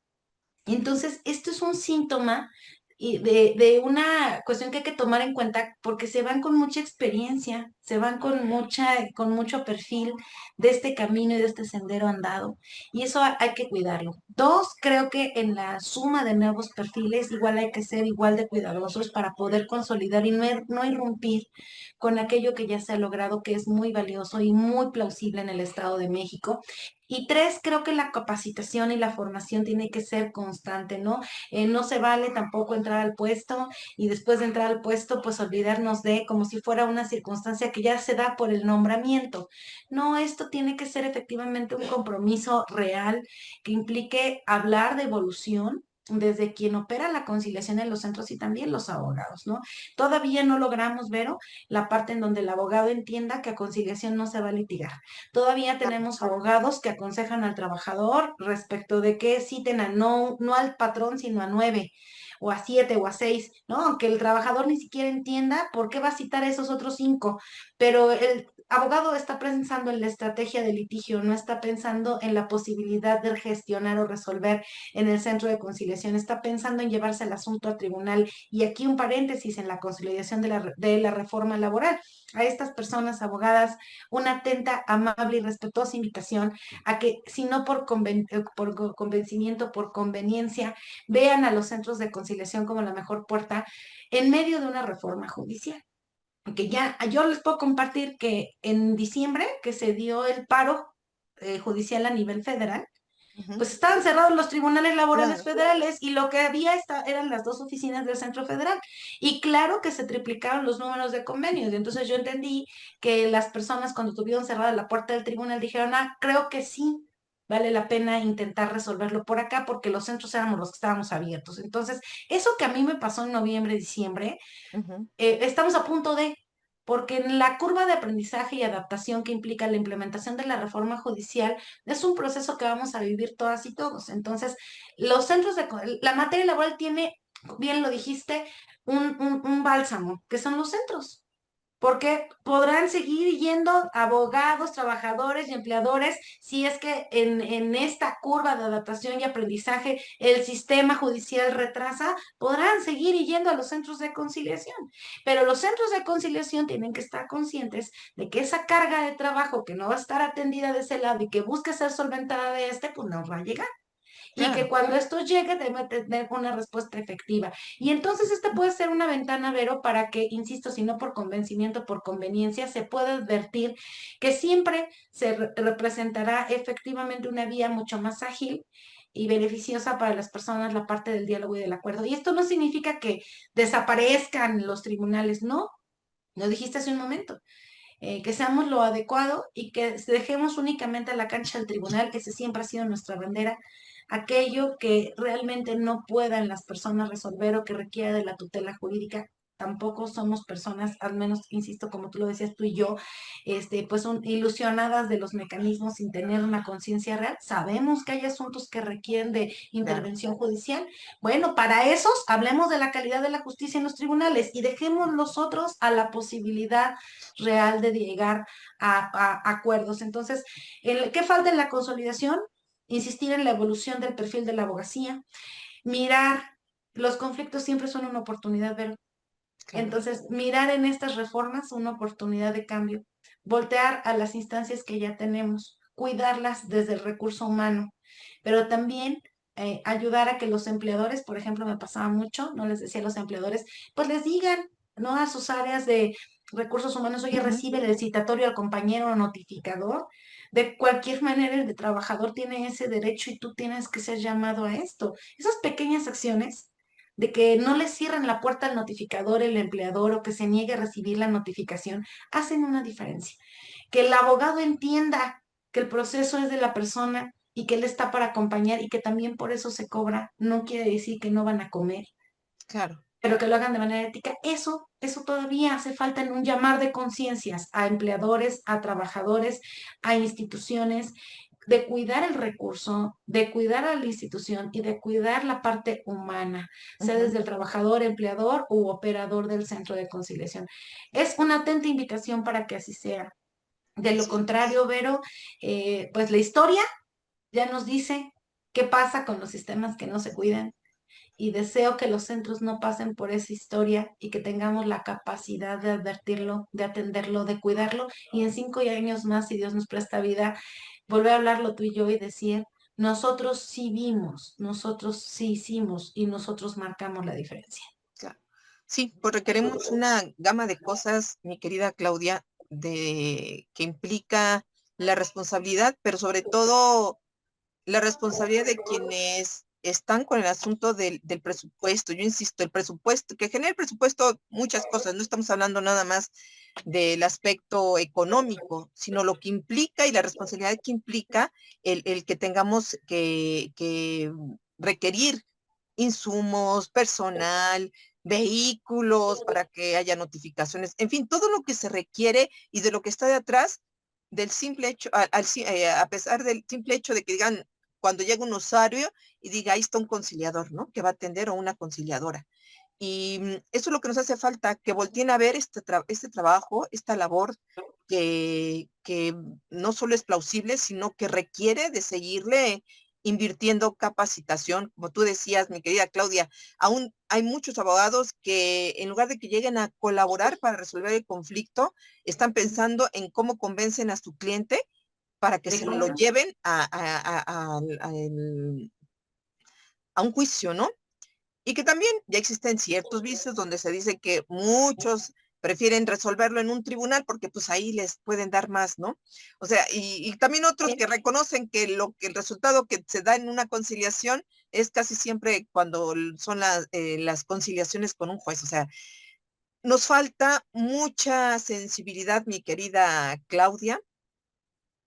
Entonces, esto es un síntoma de una cuestión que hay que tomar en cuenta porque se van con mucha experiencia, se van con mucho perfil de este camino y de este sendero andado. Y eso hay que cuidarlo. Dos, creo que en la suma de nuevos perfiles igual hay que ser igual de cuidadosos para poder consolidar y no irrumpir con aquello que ya se ha logrado, que es muy valioso y muy plausible en el Estado de México. Y tres, creo que la capacitación y la formación tiene que ser constante, ¿no? No se vale tampoco entrar al puesto y después de entrar al puesto, pues olvidarnos de como si fuera una circunstancia que ya se da por el nombramiento. No, esto tiene que ser efectivamente un compromiso real que implique hablar de evolución desde quien opera la conciliación en los centros y también los abogados, ¿no? Todavía no logramos, Vero, la parte en donde el abogado entienda que a conciliación no se va a litigar. Todavía tenemos abogados que aconsejan al trabajador respecto de que citen a no al patrón, sino a 9 o a 7 o a 6, ¿no? Aunque el trabajador ni siquiera entienda por qué va a citar a esos otros 5, pero el abogado está pensando en la estrategia de litigio, no está pensando en la posibilidad de gestionar o resolver en el centro de conciliación, está pensando en llevarse el asunto a tribunal. Y aquí un paréntesis en la consolidación de la reforma laboral. A estas personas abogadas una atenta, amable y respetuosa invitación a que, si no por convencimiento, por conveniencia, vean a los centros de conciliación como la mejor puerta en medio de una reforma judicial. Que ya yo les puedo compartir que en diciembre, que se dio el paro judicial a nivel federal, ujú, pues estaban cerrados los tribunales laborales claro. federales y lo que había eran las dos oficinas del Centro Federal. Y claro que se triplicaron los números de convenios. Y entonces yo entendí que las personas cuando tuvieron cerrada la puerta del tribunal dijeron, creo que sí. Vale la pena intentar resolverlo por acá porque los centros éramos los que estábamos abiertos. Entonces, eso que a mí me pasó en noviembre, diciembre, Ujú, estamos a punto de, porque en la curva de aprendizaje y adaptación que implica la implementación de la reforma judicial es un proceso que vamos a vivir todas y todos. Entonces, la materia laboral tiene, bien lo dijiste, un bálsamo, que son los centros, porque podrán seguir yendo abogados, trabajadores y empleadores si es que en esta curva de adaptación y aprendizaje el sistema judicial retrasa, podrán seguir yendo a los centros de conciliación. Pero los centros de conciliación tienen que estar conscientes de que esa carga de trabajo que no va a estar atendida de ese lado y que busca ser solventada de este, pues no va a llegar y que claro. cuando esto llegue debe tener una respuesta efectiva. Y entonces esta puede ser una ventana, Vero, para que, insisto, si no por convencimiento, por conveniencia, se pueda advertir que siempre se representará efectivamente una vía mucho más ágil y beneficiosa para las personas la parte del diálogo y del acuerdo. Y esto no significa que desaparezcan los tribunales, no, lo dijiste hace un momento. Que seamos lo adecuado y que dejemos únicamente a la cancha del tribunal, que ese siempre ha sido nuestra bandera, aquello que realmente no puedan las personas resolver o que requiera de la tutela jurídica. Tampoco somos personas, al menos, insisto, como tú lo decías tú y yo, pues son ilusionadas de los mecanismos sin tener una conciencia real. Sabemos que hay asuntos que requieren de Claro. intervención judicial. Bueno, para esos hablemos de la calidad de la justicia en los tribunales y dejemos los otros a la posibilidad real de llegar a acuerdos. Entonces, ¿qué falta en la consolidación? Insistir en la evolución del perfil de la abogacía, mirar, los conflictos siempre son una oportunidad, ver. Claro. Entonces, mirar en estas reformas una oportunidad de cambio, voltear a las instancias que ya tenemos, cuidarlas desde el recurso humano, pero también ayudar a que los empleadores, por ejemplo, me pasaba mucho, no les decía a los empleadores, pues les digan, ¿no? A sus áreas de recursos humanos, oye, Ujú, recibe el citatorio al compañero notificador. De cualquier manera, el trabajador tiene ese derecho y tú tienes que ser llamado a esto. Esas pequeñas acciones de que no le cierren la puerta al notificador, el empleador, o que se niegue a recibir la notificación, hacen una diferencia. Que el abogado entienda que el proceso es de la persona y que él está para acompañar y que también por eso se cobra, no quiere decir que no van a comer, Claro. pero que lo hagan de manera ética. Eso todavía hace falta en un llamar de conciencias a empleadores, a trabajadores, a instituciones, de cuidar el recurso, de cuidar a la institución y de cuidar la parte humana, sea Ujú. desde el trabajador, empleador u operador del centro de conciliación. Es una atenta invitación para que así sea. De lo Así es. contrario, Vero, pues la historia ya nos dice qué pasa con los sistemas que no se cuidan, y deseo que los centros no pasen por esa historia y que tengamos la capacidad de advertirlo, de atenderlo, de cuidarlo, y en 5 años más, si Dios nos presta vida, volver a hablarlo tú y yo y decir, nosotros sí vimos, nosotros sí hicimos y nosotros marcamos la diferencia. Claro. Sí, pues requeremos una gama de cosas, mi querida Claudia, de que implica la responsabilidad, pero sobre todo la responsabilidad de quienes están con el asunto del presupuesto. Yo insisto, el presupuesto, que genera el presupuesto muchas cosas, no estamos hablando nada más del aspecto económico, sino lo que implica y la responsabilidad que implica el que tengamos que requerir insumos, personal, vehículos para que haya notificaciones, en fin, todo lo que se requiere y de lo que está detrás del simple hecho, a pesar del simple hecho de que digan, cuando llega un usuario y diga, ahí está un conciliador, ¿no? Que va a atender o una conciliadora. Y eso es lo que nos hace falta, que volteen a ver este trabajo, esta labor que no solo es plausible, sino que requiere de seguirle invirtiendo capacitación. Como tú decías, mi querida Claudia, aún hay muchos abogados que en lugar de que lleguen a colaborar para resolver el conflicto, están pensando en cómo convencen a su cliente para que ¿De se lo compra? lleven a un juicio, ¿no? Y que también ya existen ciertos vicios donde se dice que muchos prefieren resolverlo en un tribunal porque pues ahí les pueden dar más, ¿no? O sea, y también otros que reconocen que el resultado que se da en una conciliación es casi siempre cuando son las conciliaciones con un juez. O sea, nos falta mucha sensibilidad, mi querida Claudia,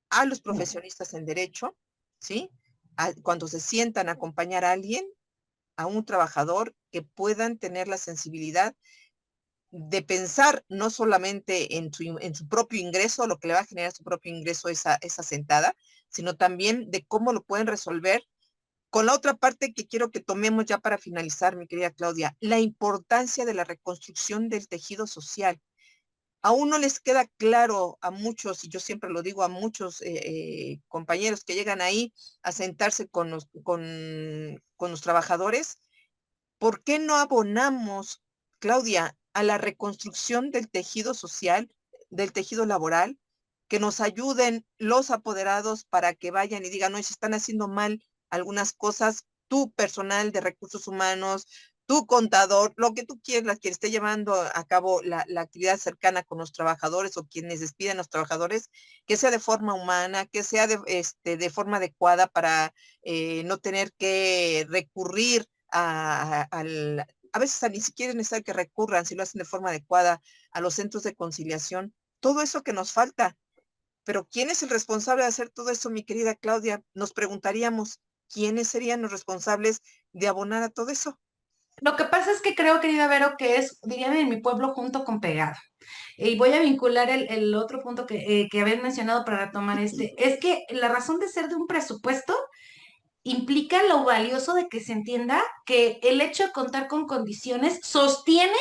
a los profesionistas en derecho, ¿sí? Cuando se sientan a acompañar a alguien, a un trabajador, que puedan tener la sensibilidad de pensar no solamente en su propio ingreso, lo que le va a generar su propio ingreso esa sentada, sino también de cómo lo pueden resolver. Con la otra parte que quiero que tomemos ya para finalizar, mi querida Claudia, la importancia de la reconstrucción del tejido social. Aún no les queda claro a muchos, y yo siempre lo digo a muchos compañeros que llegan ahí a sentarse con los trabajadores. ¿Por qué no abonamos, Claudia, a la reconstrucción del tejido social, del tejido laboral, que nos ayuden los apoderados para que vayan y digan, no, si están haciendo mal algunas cosas, tu personal de recursos humanos, tu contador, lo que tú quieras, quien esté llevando a cabo la actividad cercana con los trabajadores o quienes despiden a los trabajadores, que sea de forma humana, que sea de forma adecuada para no tener que recurrir a veces ni siquiera es necesario que recurran, si lo hacen de forma adecuada, a los centros de conciliación. Todo eso que nos falta. Pero ¿quién es el responsable de hacer todo eso, mi querida Claudia? Nos preguntaríamos, ¿quiénes serían los responsables de abonar a todo eso? Lo que pasa es que creo, querida Vero, que es, dirían en mi pueblo, junto con pegado. Y voy a vincular el otro punto que habían mencionado para retomar este. Es que la razón de ser de un presupuesto implica lo valioso de que se entienda que el hecho de contar con condiciones sostiene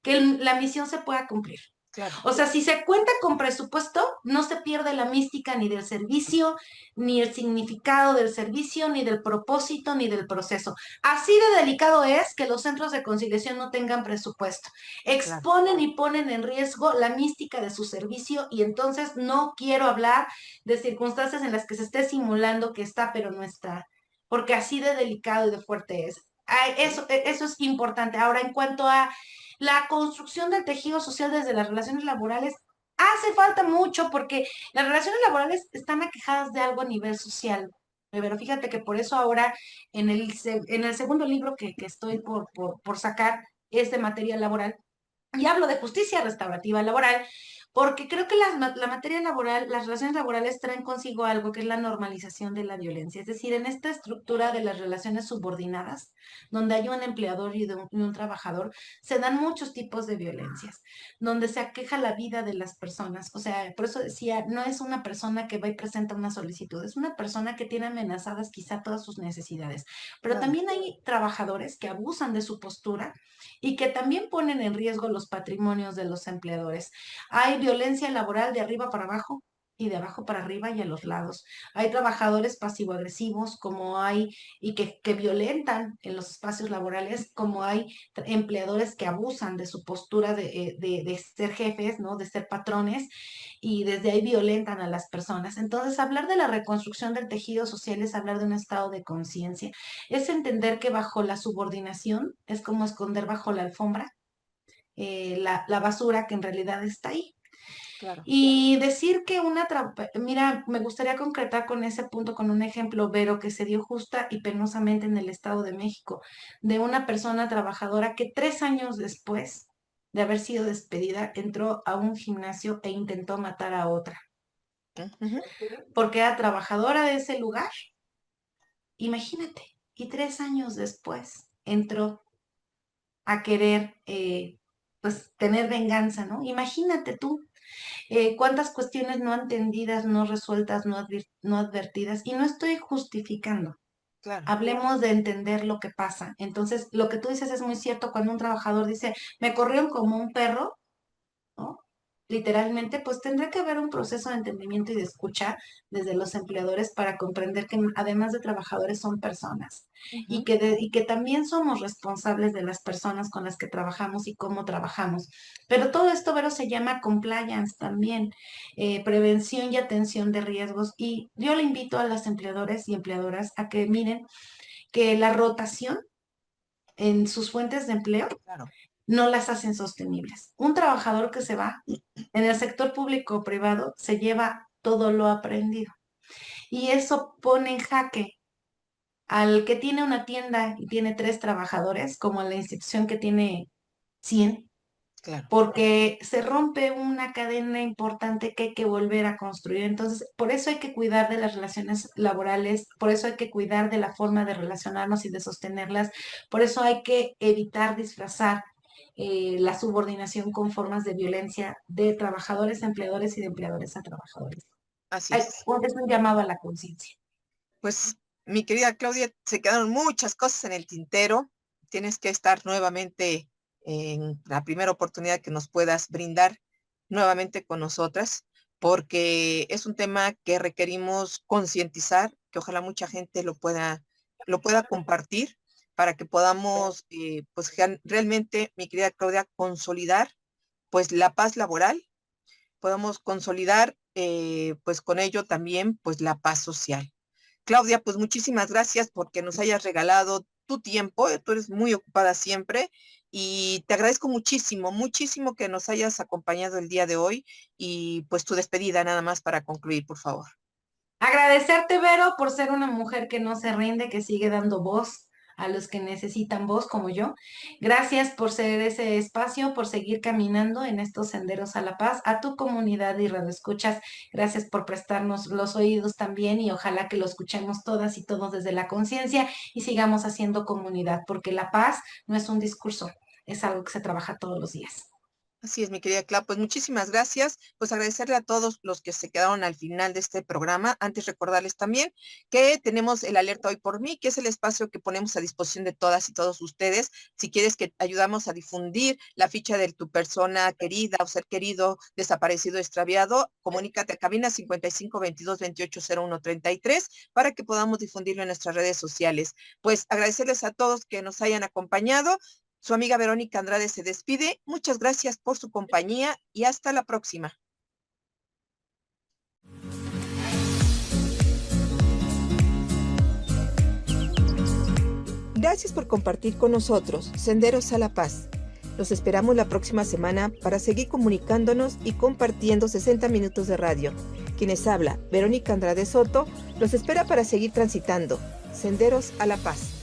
que la misión se pueda cumplir. Claro. O sea, si se cuenta con presupuesto, no se pierde la mística ni del servicio, ni el significado del servicio, ni del propósito, ni del proceso. Así de delicado es que los centros de conciliación no tengan presupuesto. Claro. Exponen y ponen en riesgo la mística de su servicio, y entonces no quiero hablar de circunstancias en las que se esté simulando que está, pero no está, porque así de delicado y de fuerte es. Ay, eso es importante. Ahora, en cuanto a la construcción del tejido social desde las relaciones laborales, hace falta mucho porque las relaciones laborales están aquejadas de algo a nivel social. Pero fíjate que por eso ahora en el segundo libro que estoy por sacar es de materia laboral y hablo de justicia restaurativa laboral, porque creo que la materia laboral, las relaciones laborales traen consigo algo que es la normalización de la violencia. Es decir, en esta estructura de las relaciones subordinadas, donde hay un empleador y un trabajador, se dan muchos tipos de violencias, donde se aqueja la vida de las personas. O sea, por eso decía, no es una persona que va y presenta una solicitud, es una persona que tiene amenazadas quizá todas sus necesidades. Pero Claro, también hay trabajadores que abusan de su postura y que también ponen en riesgo los patrimonios de los empleadores. Hay violencia laboral de arriba para abajo y de abajo para arriba y a los lados. Hay trabajadores pasivo-agresivos como hay y que violentan en los espacios laborales, como hay empleadores que abusan de su postura de ser jefes, ¿no? De ser patrones y desde ahí violentan a las personas. Entonces, hablar de la reconstrucción del tejido social es hablar de un estado de conciencia, es entender que bajo la subordinación es como esconder bajo la alfombra la basura que en realidad está ahí. claro. Y decir que mira, me gustaría concretar con ese punto, con un ejemplo, Vero, que se dio justa y penosamente en el Estado de México, de una persona trabajadora que 3 años después de haber sido despedida, entró a un gimnasio e intentó matar a otra, Ujú. porque era trabajadora de ese lugar, imagínate, y 3 años después entró a querer, pues, tener venganza, ¿no? Imagínate tú, cuántas cuestiones no entendidas, no resueltas, no advertidas, y no estoy justificando. Claro. Hablemos de entender lo que pasa. Entonces, lo que tú dices es muy cierto cuando un trabajador dice, me corrieron como un perro, ¿no? Literalmente, pues tendrá que haber un proceso de entendimiento y de escucha desde los empleadores para comprender que además de trabajadores son personas Ujú. y que también somos responsables de las personas con las que trabajamos y cómo trabajamos. Pero todo esto, Vero, se llama compliance también, prevención y atención de riesgos. Y yo le invito a los empleadores y empleadoras a que miren que la rotación en sus fuentes de empleo Claro. no las hacen sostenibles. Un trabajador que se va en el sector público o privado se lleva todo lo aprendido y eso pone en jaque al que tiene una tienda y tiene 3 trabajadores, como la institución que tiene 100, Claro. porque se rompe una cadena importante que hay que volver a construir. Entonces, por eso hay que cuidar de las relaciones laborales, por eso hay que cuidar de la forma de relacionarnos y de sostenerlas, por eso hay que evitar disfrazar la subordinación con formas de violencia de trabajadores a empleadores y de empleadores a trabajadores. Así es. Es un llamado a la conciencia. Pues, mi querida Claudia, se quedaron muchas cosas en el tintero. Tienes que estar nuevamente en la primera oportunidad que nos puedas brindar nuevamente con nosotras, porque es un tema que requerimos concientizar, que ojalá mucha gente lo pueda compartir para que podamos, pues realmente, mi querida Claudia, consolidar pues la paz laboral, podamos consolidar pues con ello también pues la paz social. Claudia, pues muchísimas gracias porque nos hayas regalado tu tiempo, tú eres muy ocupada siempre y te agradezco muchísimo, muchísimo que nos hayas acompañado el día de hoy y pues tu despedida nada más para concluir, por favor. Agradecerte, Vero, por ser una mujer que no se rinde, que sigue dando voz a los que necesitan voz como yo. Gracias por ser ese espacio, por seguir caminando en estos senderos a la paz, a tu comunidad y radioescuchas. Gracias por prestarnos los oídos también y ojalá que lo escuchemos todas y todos desde la conciencia y sigamos haciendo comunidad, porque la paz no es un discurso, es algo que se trabaja todos los días. Así es, mi querida Clau. Pues muchísimas gracias. Pues agradecerle a todos los que se quedaron al final de este programa. Antes recordarles también que tenemos el Alerta Hoy por Mí, que es el espacio que ponemos a disposición de todas y todos ustedes. Si quieres que ayudamos a difundir la ficha de tu persona querida o ser querido, desaparecido, extraviado, comunícate a cabina 55 22 28 01 33 para que podamos difundirlo en nuestras redes sociales. Pues agradecerles a todos que nos hayan acompañado. Su amiga Verónica Andrade se despide. Muchas gracias por su compañía y hasta la próxima. Gracias por compartir con nosotros Senderos a la Paz. Los esperamos la próxima semana para seguir comunicándonos y compartiendo 60 minutos de radio. Quienes habla, Verónica Andrade Soto, los espera para seguir transitando Senderos a la Paz.